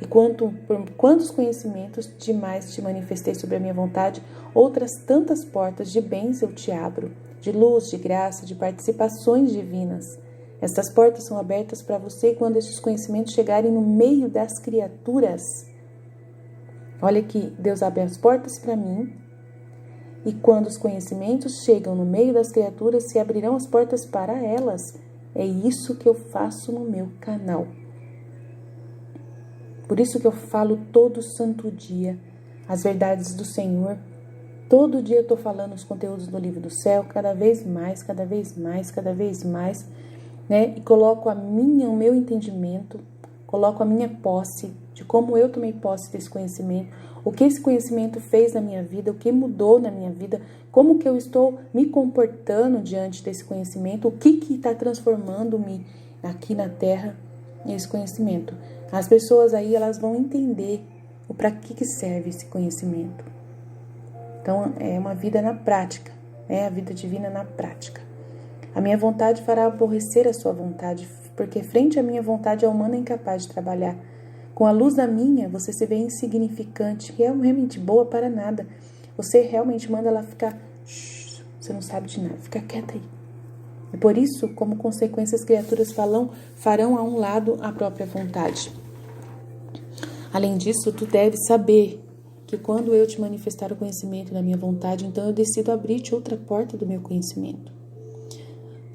E por quantos conhecimentos demais te manifestei sobre a minha vontade, outras tantas portas de bens eu te abro, de luz, de graça, de participações divinas. Estas portas são abertas para você quando esses conhecimentos chegarem no meio das criaturas. Olha que Deus abre as portas para mim, e quando os conhecimentos chegam no meio das criaturas, se abrirão as portas para elas. É isso que eu faço no meu canal. Por isso que eu falo todo santo dia as verdades do Senhor. Todo dia eu estou falando os conteúdos do livro do céu, cada vez mais, cada vez mais, cada vez mais, né? E coloco o meu entendimento, coloco a minha posse, de como eu tomei posse desse conhecimento, o que esse conhecimento fez na minha vida, o que mudou na minha vida, como que eu estou me comportando diante desse conhecimento, o que está transformando-me aqui na Terra, esse conhecimento. As pessoas aí, elas vão entender o para que serve esse conhecimento. Então, é uma vida na prática, é a vida divina na prática. A minha vontade fará aborrecer a sua vontade, porque frente à minha vontade a humana é incapaz de trabalhar. Com a luz da minha, você se vê insignificante, que é realmente boa para nada. Você realmente manda ela ficar, você não sabe de nada, fica quieta aí. E por isso, como consequência, as criaturas farão a um lado a própria vontade. Além disso, tu deves saber que quando eu te manifestar o conhecimento da minha vontade, então eu decido abrir-te outra porta do meu conhecimento.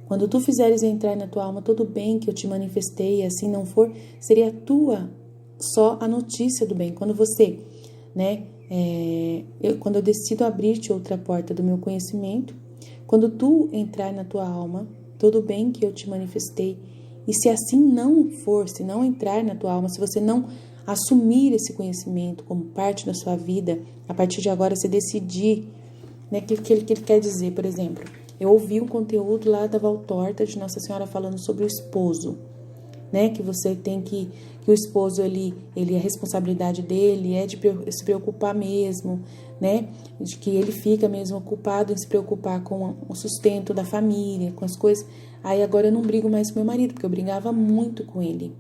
Quando tu fizeres entrar na tua alma todo o bem que eu te manifestei, e assim não for, seria tua só a notícia do bem. Quando você, quando eu decido abrir-te outra porta do meu conhecimento, quando tu entrar na tua alma todo o bem que eu te manifestei, e se assim não for, se não entrar na tua alma, se você não assumir esse conhecimento como parte da sua vida, a partir de agora você decidir, né, o que ele quer dizer. Por exemplo, eu ouvi um conteúdo lá da Valtorta de Nossa Senhora falando sobre o esposo, né, que você tem que o esposo, ele a responsabilidade dele é de se preocupar mesmo, né, de que ele fica mesmo ocupado em se preocupar com o sustento da família, com as coisas. Aí agora eu não brigo mais com meu marido, porque eu brigava muito com ele.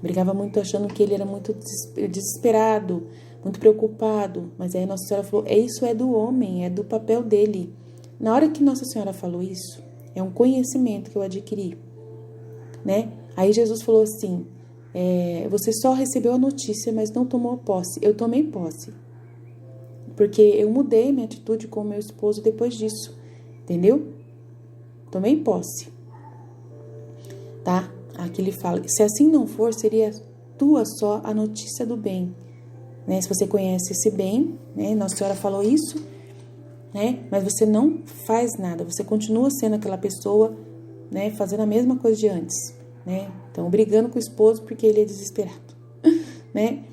Brigava muito achando que ele era muito desesperado, muito preocupado. Mas aí Nossa Senhora falou, isso é do homem, é do papel dele. Na hora que Nossa Senhora falou isso, é um conhecimento que eu adquiri, né? Aí Jesus falou assim, você só recebeu a notícia, mas não tomou posse. Eu tomei posse, porque eu mudei minha atitude com o meu esposo depois disso, entendeu? Tomei posse, tá? Aqui ele fala, se assim não for, seria tua só a notícia do bem, né? Se você conhece esse bem, né? Nossa Senhora falou isso, né? Mas você não faz nada, você continua sendo aquela pessoa, né? Fazendo a mesma coisa de antes, né? Então, brigando com o esposo porque ele é desesperado, né?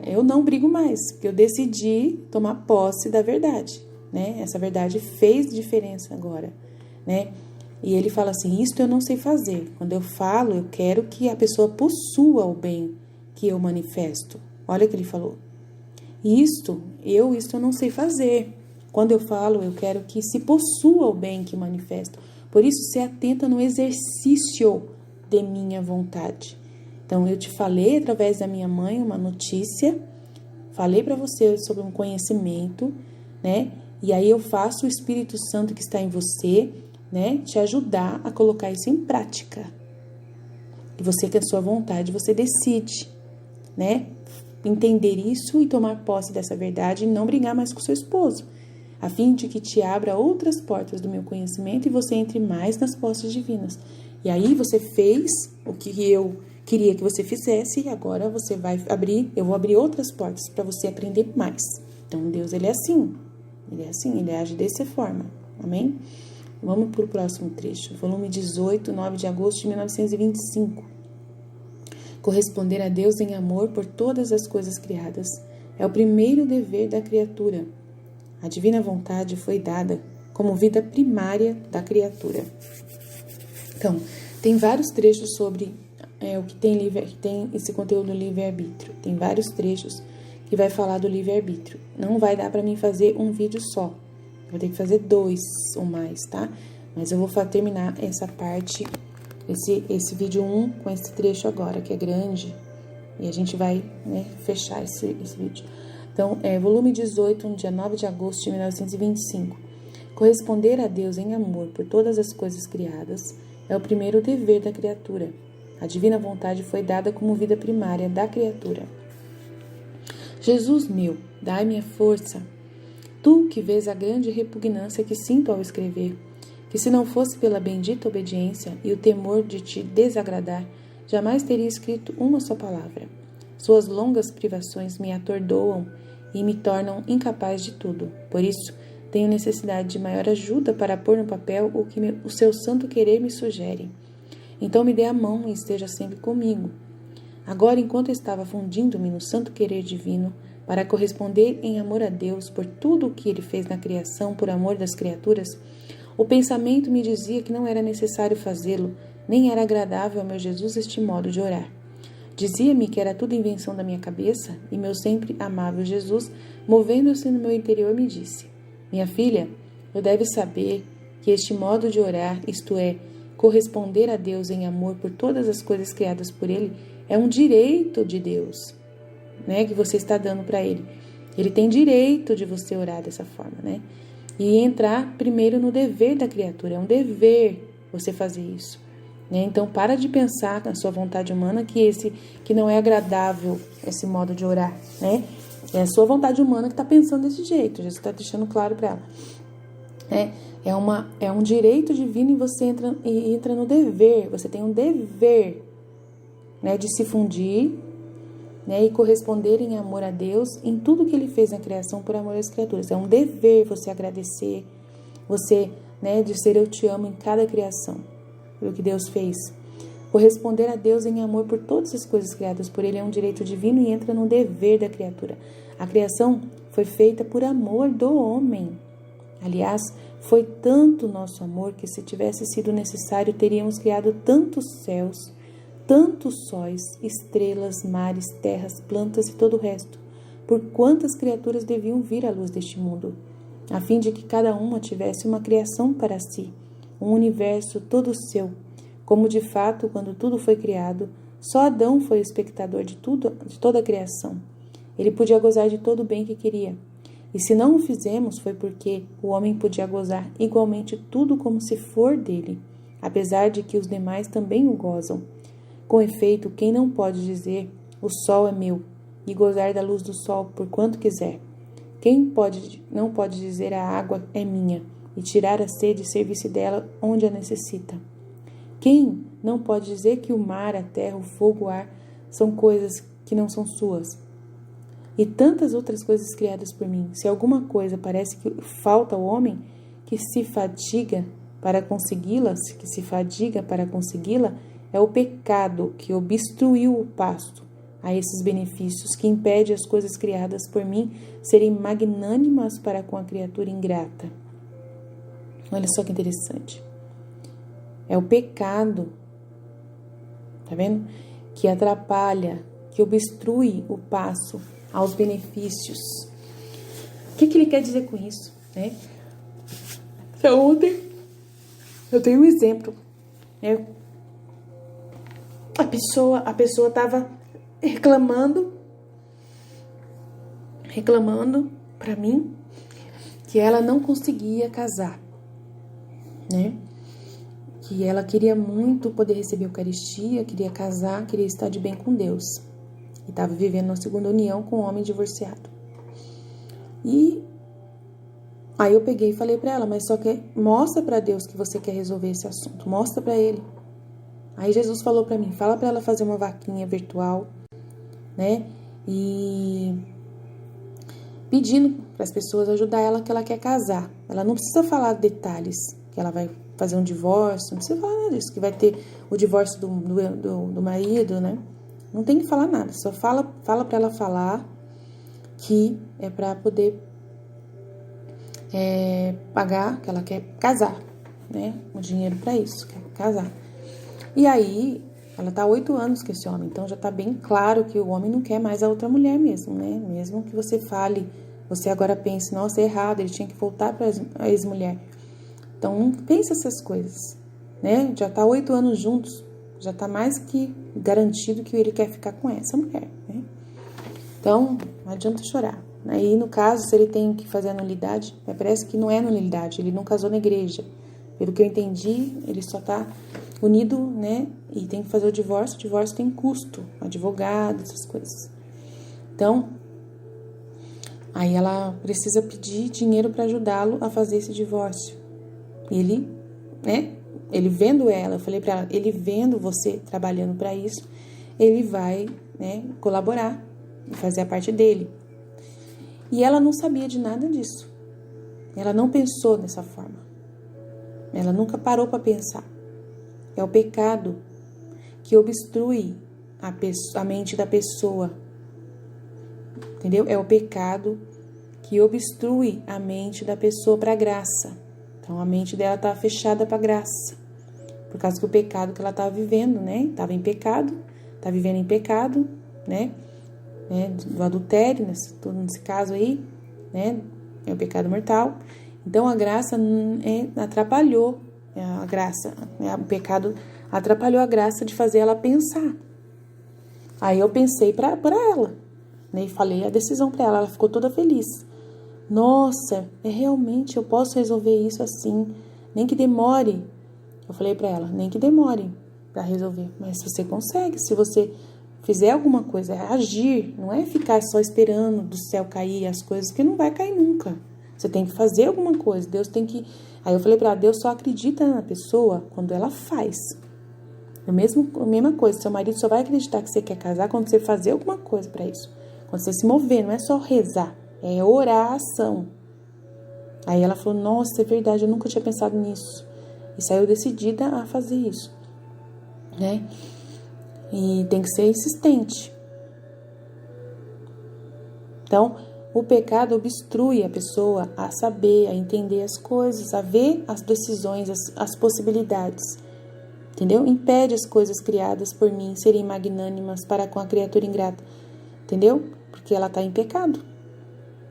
Eu não brigo mais, porque eu decidi tomar posse da verdade, né? Essa verdade fez diferença agora, né? E ele fala assim, isto eu não sei fazer. Quando eu falo, eu quero que a pessoa possua o bem que eu manifesto. Olha o que ele falou. Isto eu não sei fazer. Quando eu falo, eu quero que se possua o bem que manifesto. Por isso, se atenta no exercício de minha vontade. Então, eu te falei através da minha mãe uma notícia, falei para você sobre um conhecimento, né? E aí eu faço o Espírito Santo que está em você, né, te ajudar a colocar isso em prática. E você, com a sua vontade, você decide, né, entender isso e tomar posse dessa verdade e não brigar mais com seu esposo, a fim de que te abra outras portas do meu conhecimento e você entre mais nas posses divinas. E aí você fez o que queria que você fizesse e agora você vai abrir, eu vou abrir outras portas para você aprender mais. Então, Deus, ele é assim, ele age dessa forma, amém? Vamos para o próximo trecho, volume 18, 9 de agosto de 1925. Corresponder a Deus em amor por todas as coisas criadas é o primeiro dever da criatura. A divina vontade foi dada como vida primária da criatura. Então, tem vários trechos sobre o que tem esse conteúdo do livre-arbítrio. Tem vários trechos que vai falar do livre-arbítrio. Não vai dar para mim fazer um vídeo só. Vou ter que fazer 2 ou mais, tá? Mas eu vou terminar essa parte, esse vídeo 1 com esse trecho agora, que é grande. E a gente vai, fechar esse vídeo. Então, volume 18, no dia 9 de agosto de 1925. Corresponder a Deus em amor por todas as coisas criadas é o primeiro dever da criatura. A divina vontade foi dada como vida primária da criatura. Jesus meu, dai-me a força. Tu que vês a grande repugnância que sinto ao escrever, que se não fosse pela bendita obediência e o temor de te desagradar, jamais teria escrito uma só palavra. Suas longas privações me atordoam e me tornam incapaz de tudo. Por isso, tenho necessidade de maior ajuda para pôr no papel o que o seu santo querer me sugere. Então me dê a mão e esteja sempre comigo. Agora, enquanto estava fundindo-me no santo querer divino, para corresponder em amor a Deus por tudo o que Ele fez na criação por amor das criaturas, o pensamento me dizia que não era necessário fazê-lo, nem era agradável ao meu Jesus este modo de orar. Dizia-me que era tudo invenção da minha cabeça, e meu sempre amável Jesus, movendo-se no meu interior, me disse: minha filha, eu deves saber que este modo de orar, isto é, corresponder a Deus em amor por todas as coisas criadas por Ele, é um direito de Deus, que você está dando para Ele. Ele tem direito de você orar dessa forma, E entrar primeiro no dever da criatura. É um dever você fazer isso, Então, para de pensar na sua vontade humana que não é agradável esse modo de orar, É a sua vontade humana que está pensando desse jeito. Jesus está deixando claro para ela. É um direito divino e você entra no dever. Você tem um dever, de se fundir, e corresponder em amor a Deus em tudo que Ele fez na criação por amor às criaturas. É um dever você agradecer, você, dizer eu te amo em cada criação, pelo que Deus fez. Corresponder a Deus em amor por todas as coisas criadas por Ele é um direito divino e entra no dever da criatura. A criação foi feita por amor do homem. Aliás, foi tanto nosso amor que, se tivesse sido necessário, teríamos criado tantos céus, tantos sóis, estrelas, mares, terras, plantas e todo o resto, por quantas criaturas deviam vir à luz deste mundo, a fim de que cada uma tivesse uma criação para si, um universo todo seu, como de fato, quando tudo foi criado, só Adão foi o espectador de toda a criação. Ele podia gozar de todo o bem que queria, e se não o fizemos foi porque o homem podia gozar igualmente tudo como se for dele, apesar de que os demais também o gozam. Com efeito, quem não pode dizer, o sol é meu, e gozar da luz do sol por quanto quiser? Quem não pode dizer, a água é minha, e tirar a sede e servir-se dela onde a necessita? Quem não pode dizer que o mar, a terra, o fogo, o ar são coisas que não são suas? E tantas outras coisas criadas por mim. Se alguma coisa parece que falta ao homem, que se fadiga para consegui-la, é o pecado que obstruiu o passo a esses benefícios, que impede as coisas criadas por mim serem magnânimas para com a criatura ingrata. Olha só que interessante. É o pecado, tá vendo? Que atrapalha, que obstrui o passo aos benefícios. O que ele quer dizer com isso, Então, ontem eu tenho um exemplo, A pessoa estava reclamando para mim que ela não conseguia casar, Que ela queria muito poder receber a Eucaristia, queria casar, queria estar de bem com Deus. E estava vivendo uma segunda união com um homem divorciado. E aí eu peguei e falei para ela, mas só que mostra para Deus que você quer resolver esse assunto, mostra para Ele. Aí Jesus falou para mim, fala para ela fazer uma vaquinha virtual, né? E pedindo para as pessoas ajudar ela que ela quer casar. Ela não precisa falar detalhes, que ela vai fazer um divórcio, não precisa falar nada disso, que vai ter o divórcio do marido, né? Não tem que falar nada, só fala para ela falar que é para poder pagar, que ela quer casar, né? O dinheiro para isso, quer casar. E aí, ela tá há 8 anos com esse homem, então já tá bem claro que o homem não quer mais a outra mulher mesmo, né? Mesmo que você fale, você agora pense, nossa, é errado, ele tinha que voltar para a ex-mulher. Então, não pense essas coisas, né? Já tá 8 anos juntos, já tá mais que garantido que ele quer ficar com essa mulher, né? Então, não adianta chorar. Aí, no caso, se ele tem que fazer a nulidade, parece que não é nulidade, ele não casou na igreja. Pelo que eu entendi, ele só tá unido, né? E tem que fazer o divórcio tem custo, advogado, essas coisas. Então, aí ela precisa pedir dinheiro para ajudá-lo a fazer esse divórcio. Ele, né? Ele vendo ela, eu falei para ela, ele vendo você trabalhando para isso, ele vai, né, colaborar e fazer a parte dele. E ela não sabia de nada disso. Ela não pensou dessa forma. Ela nunca parou para pensar. É o pecado que obstrui a mente da pessoa. Entendeu? É o pecado que obstrui a mente da pessoa para a graça. Então, a mente dela está fechada para a graça. Por causa do pecado que ela estava vivendo, né? Estava em pecado, está vivendo em pecado, né? Do adultério, nesse caso aí, né? É o pecado mortal. Então, a graça atrapalhou a graça. O pecado atrapalhou a graça de fazer ela pensar. Aí eu pensei para ela, né? E falei a decisão para ela. Ela ficou toda feliz. Nossa, realmente eu posso resolver isso assim, nem que demore. Eu falei para ela, nem que demore para resolver, mas você consegue, se você fizer alguma coisa, é agir, não é ficar só esperando do céu cair as coisas, que não vai cair nunca. Você tem que fazer alguma coisa, Deus tem que... Aí eu falei para ela, Deus só acredita na pessoa quando ela faz. A mesma coisa, seu marido só vai acreditar que você quer casar quando você fazer alguma coisa para isso. Quando você se mover, não é só rezar. É oração. Aí ela falou, nossa, é verdade, eu nunca tinha pensado nisso. E saiu decidida a fazer isso, né? E tem que ser insistente. Então, o pecado obstrui a pessoa a saber, a entender as coisas, a ver as decisões, as possibilidades. Entendeu? Impede as coisas criadas por mim serem magnânimas para com a criatura ingrata. Entendeu? Porque ela está em pecado.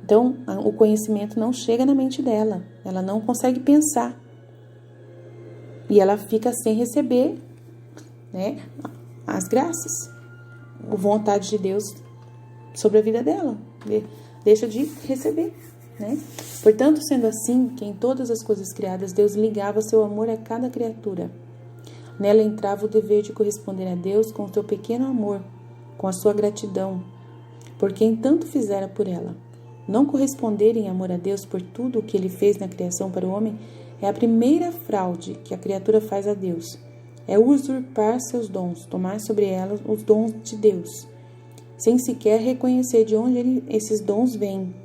Então, o conhecimento não chega na mente dela. Ela não consegue pensar. E ela fica sem receber, né, as graças, a vontade de Deus sobre a vida dela. Deixa de receber, né? Portanto, sendo assim, que em todas as coisas criadas, Deus ligava seu amor a cada criatura. Nela entrava o dever de corresponder a Deus com o seu pequeno amor, com a sua gratidão, por quem tanto fizera por ela. Não corresponder em amor a Deus por tudo o que Ele fez na criação para o homem é a primeira fraude que a criatura faz a Deus. É usurpar seus dons, tomar sobre ela os dons de Deus, sem sequer reconhecer de onde esses dons vêm,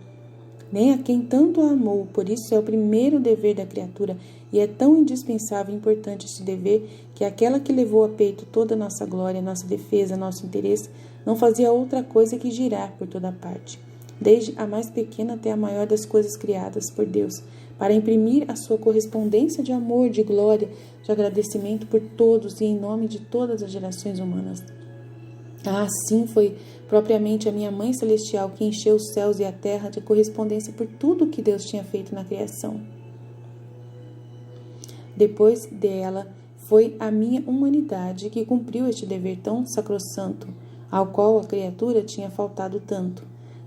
nem a quem tanto a amou. Por isso é o primeiro dever da criatura, e é tão indispensável e importante este dever, que aquela que levou a peito toda a nossa glória, nossa defesa, nosso interesse, não fazia outra coisa que girar por toda parte, desde a mais pequena até a maior das coisas criadas por Deus, para imprimir a sua correspondência de amor, de glória, de agradecimento por todos e em nome de todas as gerações humanas. Assim foi propriamente a minha Mãe Celestial que encheu os céus e a terra de correspondência por tudo o que Deus tinha feito na criação. Depois dela, foi a minha humanidade que cumpriu este dever tão sacrossanto, ao qual a criatura tinha faltado tanto.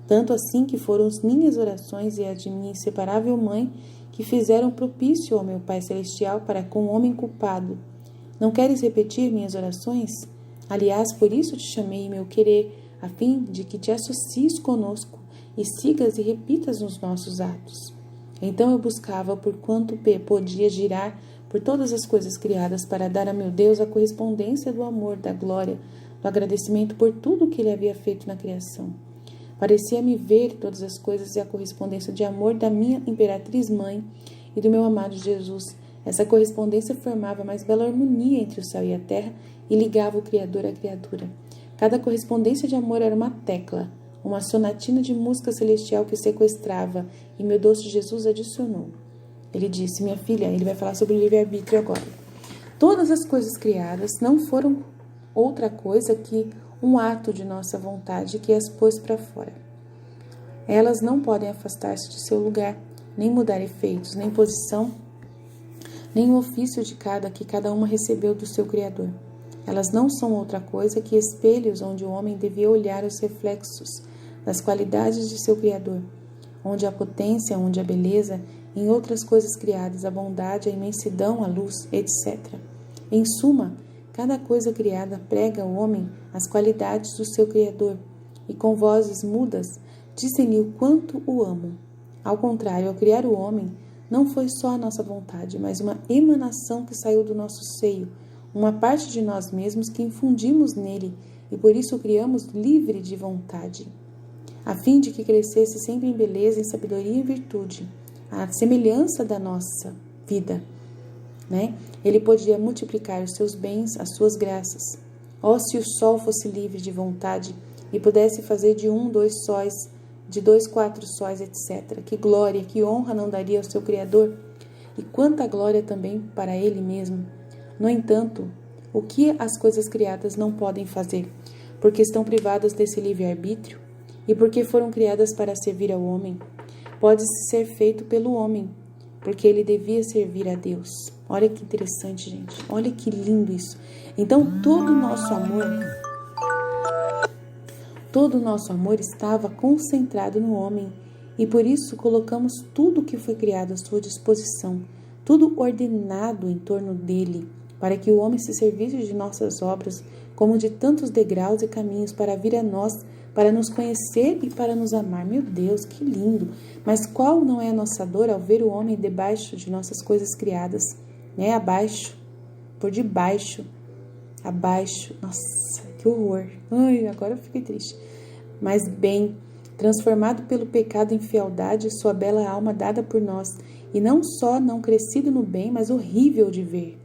Tanto assim que foram as minhas orações e as de minha inseparável Mãe que fizeram propício ao meu Pai Celestial para com o homem culpado. Não queres repetir minhas orações? Aliás, por isso te chamei, meu querer, a fim de que te associes conosco e sigas e repitas os nossos atos. Então eu buscava por quanto podia girar por todas as coisas criadas, para dar a meu Deus a correspondência do amor, da glória, do agradecimento por tudo que ele havia feito na criação. Parecia-me ver todas as coisas e a correspondência de amor da minha imperatriz mãe e do meu amado Jesus. Essa correspondência formava a mais bela harmonia entre o céu e a terra e ligava o Criador à criatura. Cada correspondência de amor era uma tecla, uma sonatina de música celestial que sequestrava, e meu doce Jesus adicionou. Ele disse: minha filha, ele vai falar sobre o livre-arbítrio agora. Todas as coisas criadas não foram outra coisa que um ato de nossa vontade que as pôs para fora. Elas não podem afastar-se de seu lugar, nem mudar efeitos, nem posição, nem o ofício que cada uma recebeu do seu Criador. Elas não são outra coisa que espelhos onde o homem devia olhar os reflexos das qualidades de seu Criador, onde a potência, onde a beleza, em outras coisas criadas, a bondade, a imensidão, a luz, etc. Em suma, cada coisa criada prega ao homem as qualidades do seu Criador, e com vozes mudas dizem-lhe o quanto o amam. Ao contrário, ao criar o homem, não foi só a nossa vontade, mas uma emanação que saiu do nosso seio, uma parte de nós mesmos que infundimos nele, e por isso o criamos livre de vontade, a fim de que crescesse sempre em beleza, em sabedoria e em virtude, à semelhança da nossa vida, né? Ele podia multiplicar os seus bens, as suas graças. Oh, se o sol fosse livre de vontade e pudesse fazer de 2 sóis, de 2, 4 sóis, etc. Que glória, que honra não daria ao seu Criador? E quanta glória também para ele mesmo. No entanto, o que as coisas criadas não podem fazer? Porque estão privadas desse livre-arbítrio e porque foram criadas para servir ao homem. Pode ser feito pelo homem, porque ele devia servir a Deus. Olha que interessante, gente. Olha que lindo isso. Então, todo o nosso amor estava concentrado no homem, e por isso colocamos tudo que foi criado à sua disposição, tudo ordenado em torno dele, para que o homem se servisse de nossas obras, como de tantos degraus e caminhos para vir a nós, para nos conhecer e para nos amar. Meu Deus, que lindo! Mas qual não é a nossa dor ao ver o homem debaixo de nossas coisas criadas, né? Abaixo, por debaixo, abaixo. Nossa, que horror! Ai, agora eu fiquei triste. Mas bem, transformado pelo pecado em fealdade, sua bela alma dada por nós, e não só não crescido no bem, mas horrível de ver.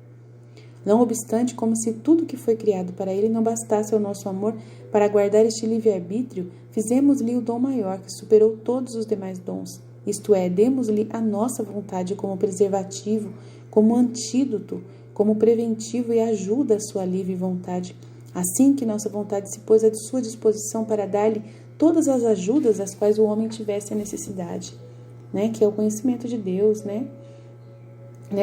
Não obstante, como se tudo que foi criado para ele não bastasse ao nosso amor para guardar este livre-arbítrio, fizemos-lhe o dom maior, que superou todos os demais dons. Isto é, demos-lhe a nossa vontade como preservativo, como antídoto, como preventivo e ajuda à sua livre vontade. Assim que nossa vontade se pôs à sua disposição para dar-lhe todas as ajudas das quais o homem tivesse a necessidade, né? Que é o conhecimento de Deus, né?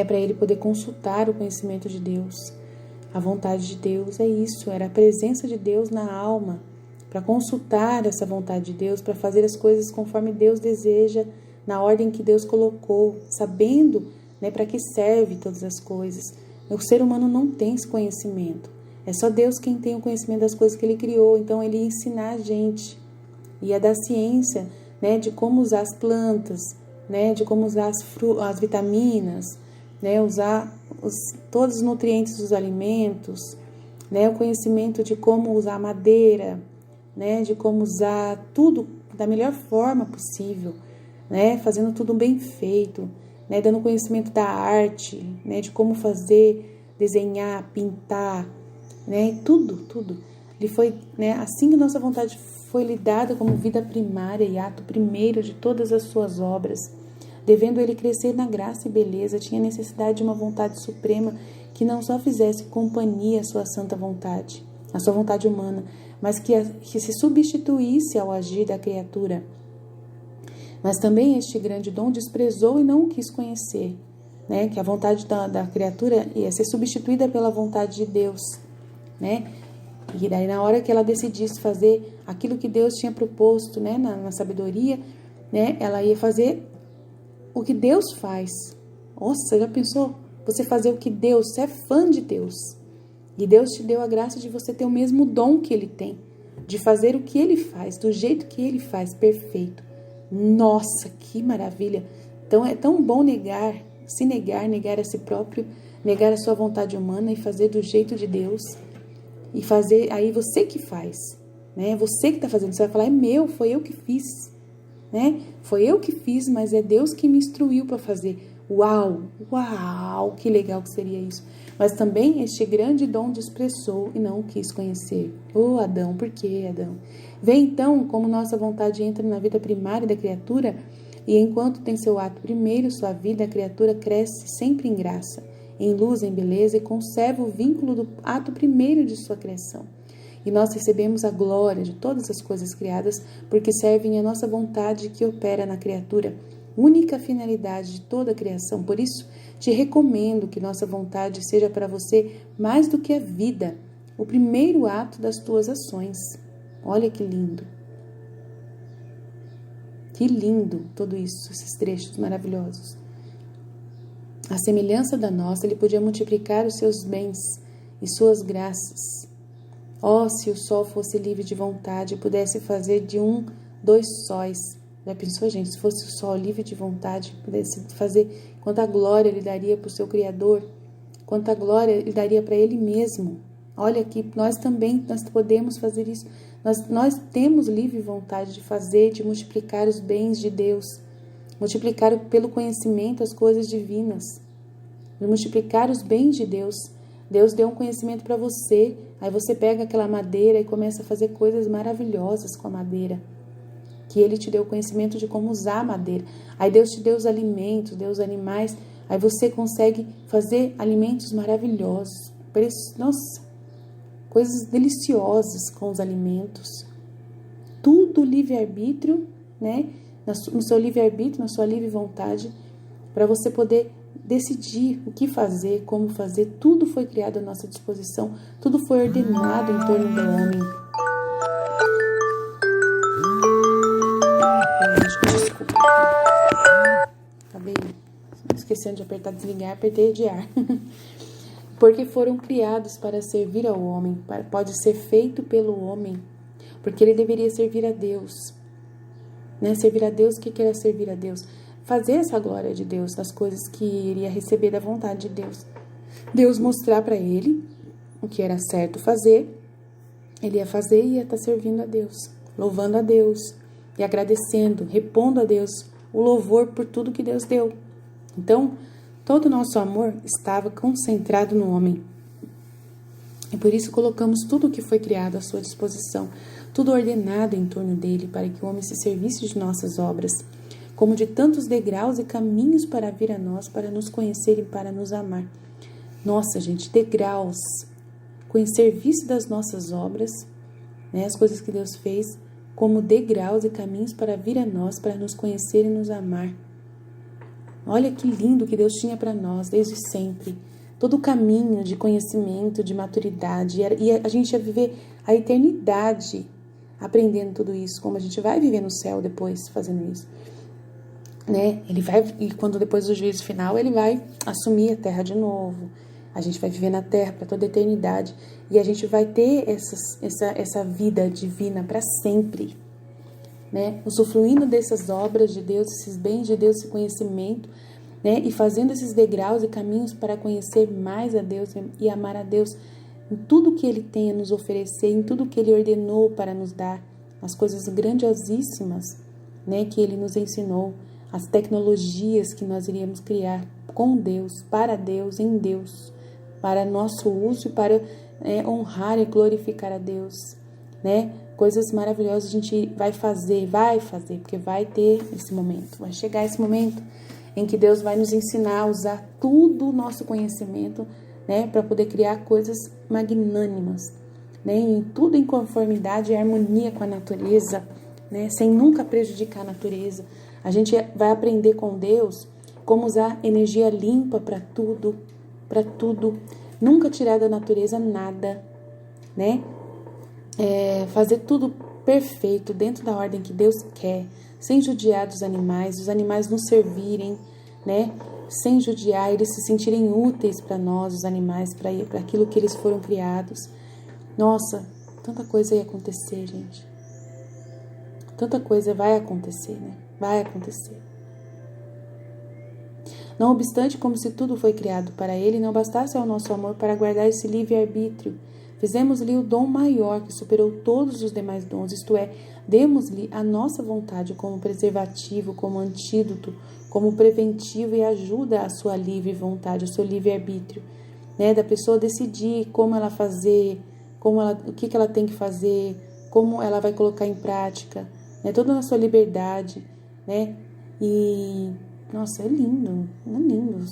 Para ele poder consultar o conhecimento de Deus. A vontade de Deus é isso, era a presença de Deus na alma, para consultar essa vontade de Deus, para fazer as coisas conforme Deus deseja, na ordem que Deus colocou, sabendo, né, para que serve todas as coisas. O ser humano não tem esse conhecimento, é só Deus quem tem o conhecimento das coisas que Ele criou, então Ele ia ensinar a gente, ia dar ciência, né, de como usar as plantas, né, de como usar as vitaminas, né, usar todos os nutrientes dos alimentos, né, o conhecimento de como usar a madeira, né, de como usar tudo da melhor forma possível, né, fazendo tudo bem feito, né, dando conhecimento da arte, né, de como fazer, desenhar, pintar, né, tudo. Ele foi, né, assim que nossa vontade foi lhe dada como vida primária e ato primeiro de todas as suas obras. Devendo ele crescer na graça e beleza, tinha necessidade de uma vontade suprema que não só fizesse companhia à sua santa vontade, à sua vontade humana, mas que se substituísse ao agir da criatura. Mas também este grande dom desprezou e não o quis conhecer, né? Que a vontade da criatura ia ser substituída pela vontade de Deus, né? E daí na hora que ela decidisse fazer aquilo que Deus tinha proposto, né? Na sabedoria, né? Ela ia fazer o que Deus faz. Nossa, já pensou? Você fazer o que Deus, você é fã de Deus. E Deus te deu a graça de você ter o mesmo dom que Ele tem. De fazer o que Ele faz, do jeito que Ele faz, perfeito. Nossa, que maravilha. Então é tão bom negar a si próprio, negar a sua vontade humana e fazer do jeito de Deus. E fazer, aí você que faz, né? Você que está fazendo. Você vai falar, é meu, foi eu que fiz, né? Foi eu que fiz, mas é Deus que me instruiu para fazer. Uau, uau, que legal que seria isso. Mas também este grande dom desprezou e não o quis conhecer. Oh, Adão, por que, Adão? Vê então como nossa vontade entra na vida primária da criatura e enquanto tem seu ato primeiro, sua vida, a criatura cresce sempre em graça, em luz, em beleza e conserva o vínculo do ato primeiro de sua criação. E nós recebemos a glória de todas as coisas criadas porque servem à nossa vontade que opera na criatura, única finalidade de toda a criação. Por isso, te recomendo que nossa vontade seja para você mais do que a vida, o primeiro ato das tuas ações. Olha que lindo. Que lindo tudo isso, esses trechos maravilhosos. À semelhança da nossa, ele podia multiplicar os seus bens e suas graças. Oh, se o sol fosse livre de vontade e pudesse fazer de 2 sóis. Já pensou, gente? Se fosse o sol livre de vontade, pudesse fazer quanta glória ele daria para o seu Criador, quanta glória ele daria para ele mesmo. Olha aqui, nós podemos fazer isso. Nós temos livre vontade de fazer, de multiplicar os bens de Deus, multiplicar pelo conhecimento as coisas divinas, de multiplicar os bens de Deus. Deus deu um conhecimento para você, aí você pega aquela madeira e começa a fazer coisas maravilhosas com a madeira, que Ele te deu o conhecimento de como usar a madeira. Aí Deus te deu os alimentos, deu os animais, aí você consegue fazer alimentos maravilhosos. Nossa, coisas deliciosas com os alimentos. Tudo livre-arbítrio, né? No seu livre-arbítrio, na sua livre vontade, para você poder decidir o que fazer, como fazer. Tudo foi criado à nossa disposição, tudo foi ordenado em torno do homem. Desculpa. Acabei esquecendo de apertar desligar, apertei de ar. Porque foram criados para servir ao homem, pode ser feito pelo homem, porque ele deveria servir a Deus, né? Servir a Deus, o que era servir a Deus? Fazer essa glória de Deus, das coisas que iria receber da vontade de Deus. Deus mostrar para ele o que era certo fazer, ele ia fazer e ia estar servindo a Deus, louvando a Deus e agradecendo, repondo a Deus o louvor por tudo que Deus deu. Então, todo o nosso amor estava concentrado no homem. E por isso colocamos tudo o que foi criado à sua disposição, tudo ordenado em torno dele, para que o homem se servisse de nossas obras, como de tantos degraus e caminhos para vir a nós, para nos conhecer e para nos amar. Nossa, gente, degraus, com o serviço das nossas obras, né, as coisas que Deus fez, como degraus e caminhos para vir a nós, para nos conhecer e nos amar. Olha que lindo que Deus tinha para nós, desde sempre. Todo o caminho de conhecimento, de maturidade. E a gente ia viver a eternidade aprendendo tudo isso, como a gente vai viver no céu depois fazendo isso. Né? Ele vai, e quando depois do juízo final, ele vai assumir a terra de novo. A gente vai viver na terra para toda a eternidade. E a gente vai ter essa vida divina para sempre. Né? Usufruindo dessas obras de Deus, esses bens de Deus, esse conhecimento, né? E fazendo esses degraus e caminhos para conhecer mais a Deus e amar a Deus em tudo que Ele tem a nos oferecer, em tudo que Ele ordenou para nos dar, as coisas grandiosíssimas, né? Que Ele nos ensinou, as tecnologias que nós iríamos criar com Deus, em Deus, para nosso uso e para honrar e glorificar a Deus, né? Coisas maravilhosas a gente vai fazer, porque vai ter esse momento, vai chegar esse momento em que Deus vai nos ensinar a usar tudo o nosso conhecimento, né, para poder criar coisas magnânimas, né, em tudo em conformidade e harmonia com a natureza, né, sem nunca prejudicar a natureza. A gente vai aprender com Deus como usar energia limpa para tudo, nunca tirar da natureza nada, né? Fazer tudo perfeito, dentro da ordem que Deus quer, sem judiar dos animais, os animais nos servirem, né? Sem judiar, eles se sentirem úteis para nós, os animais, para aquilo que eles foram criados. Nossa, tanta coisa ia acontecer, gente. Tanta coisa vai acontecer, né? Vai acontecer. Não obstante, como se tudo foi criado para ele, não bastasse ao nosso amor para guardar esse livre-arbítrio. Fizemos-lhe o dom maior que superou todos os demais dons, isto é, demos-lhe a nossa vontade como preservativo, como antídoto, como preventivo e ajuda à sua livre vontade, ao seu livre-arbítrio, né? Da pessoa decidir como ela fazer, o que ela tem que fazer, como ela vai colocar em prática, né? Toda a sua liberdade, né? E, nossa, é lindo, é lindo.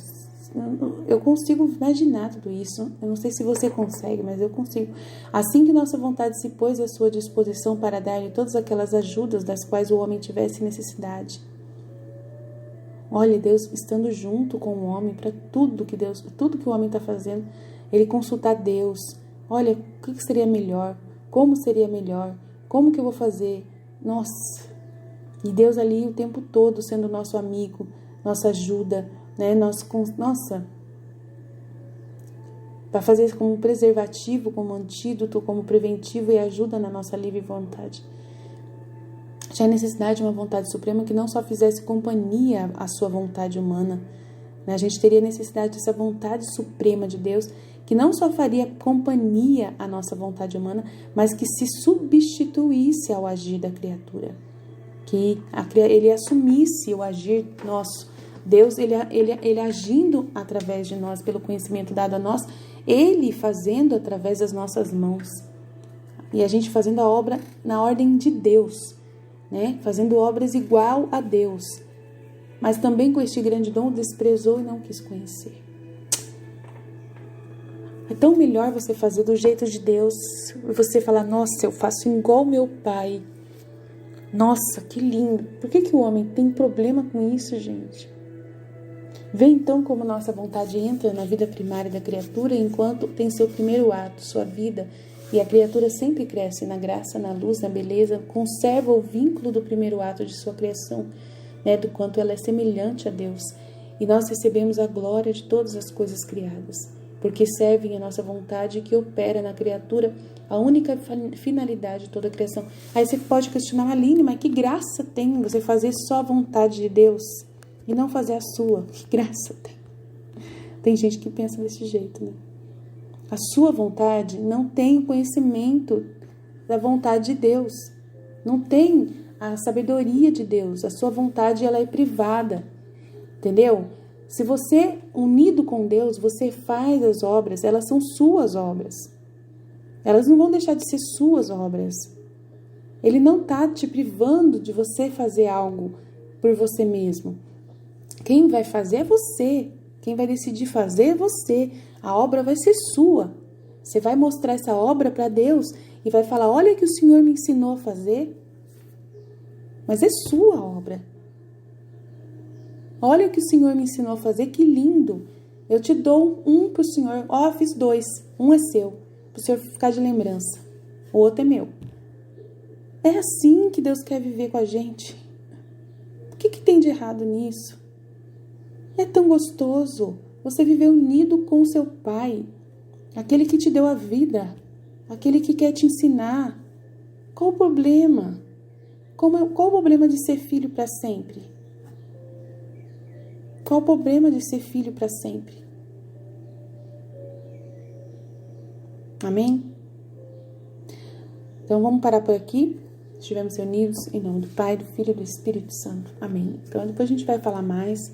Eu consigo imaginar tudo isso. Eu não sei se você consegue, mas eu consigo. Assim que nossa vontade se pôs à sua disposição para dar-lhe todas aquelas ajudas das quais o homem tivesse necessidade. Olha, Deus estando junto com o homem para tudo que o homem está fazendo, ele consultar Deus. Olha, o que seria melhor? Como seria melhor? Como que eu vou fazer? Nossa! E Deus ali o tempo todo sendo nosso amigo, nossa ajuda, né? Nossa! Para fazer como preservativo, como antídoto, como preventivo e ajuda na nossa livre vontade. Tinha necessidade de uma vontade suprema que não só fizesse companhia à sua vontade humana, né? A gente teria necessidade dessa vontade suprema de Deus, que não só faria companhia à nossa vontade humana, mas que se substituísse ao agir da criatura. Que ele assumisse o agir nosso. Deus, ele agindo através de nós, pelo conhecimento dado a nós, ele fazendo através das nossas mãos. E a gente fazendo a obra na ordem de Deus, né? Fazendo obras igual a Deus. Mas também com este grande dom desprezou e não quis conhecer. É tão melhor você fazer do jeito de Deus. Você falar, nossa, eu faço igual meu pai. Nossa, que lindo. Por que o homem tem problema com isso, gente? Vê então como nossa vontade entra na vida primária da criatura enquanto tem seu primeiro ato, sua vida, e a criatura sempre cresce na graça, na luz, na beleza, conserva o vínculo do primeiro ato de sua criação, né, do quanto ela é semelhante a Deus. E nós recebemos a glória de todas as coisas criadas, porque servem a nossa vontade que opera na criatura a única finalidade de toda a criação. Aí você pode questionar, Aline, mas que graça tem você fazer só a vontade de Deus e não fazer a sua? Que graça tem? Tem gente que pensa desse jeito, né? A sua vontade não tem o conhecimento da vontade de Deus. Não tem a sabedoria de Deus. A sua vontade, ela é privada. Entendeu? Se você, unido com Deus, você faz as obras, elas são suas obras. Elas não vão deixar de ser suas obras. Ele não está te privando de você fazer algo por você mesmo. Quem vai fazer é você. Quem vai decidir fazer é você. A obra vai ser sua. Você vai mostrar essa obra para Deus e vai falar, olha que o Senhor me ensinou a fazer. Mas é sua obra. Olha o que o Senhor me ensinou a fazer, que lindo. Eu te dou um para o Senhor. Ó, fiz 2. Um é seu, para o Senhor ficar de lembrança. O outro é meu. É assim que Deus quer viver com a gente. O que tem de errado nisso? É tão gostoso você viver unido com o seu Pai, aquele que te deu a vida, aquele que quer te ensinar. Qual o problema? Qual o problema de ser filho para sempre? Qual o problema de ser filho para sempre? Amém? Então vamos parar por aqui. Estivemos reunidos em nome do Pai, do Filho e do Espírito Santo. Amém. Então depois a gente vai falar mais,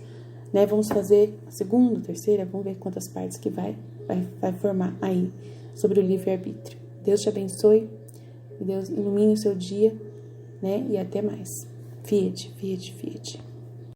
né? Vamos fazer a segunda, terceira, vamos ver quantas partes que vai formar aí sobre o livre-arbítrio. Deus te abençoe, Deus ilumine o seu dia, né? E até mais. Fiat, Fiat, Fiat.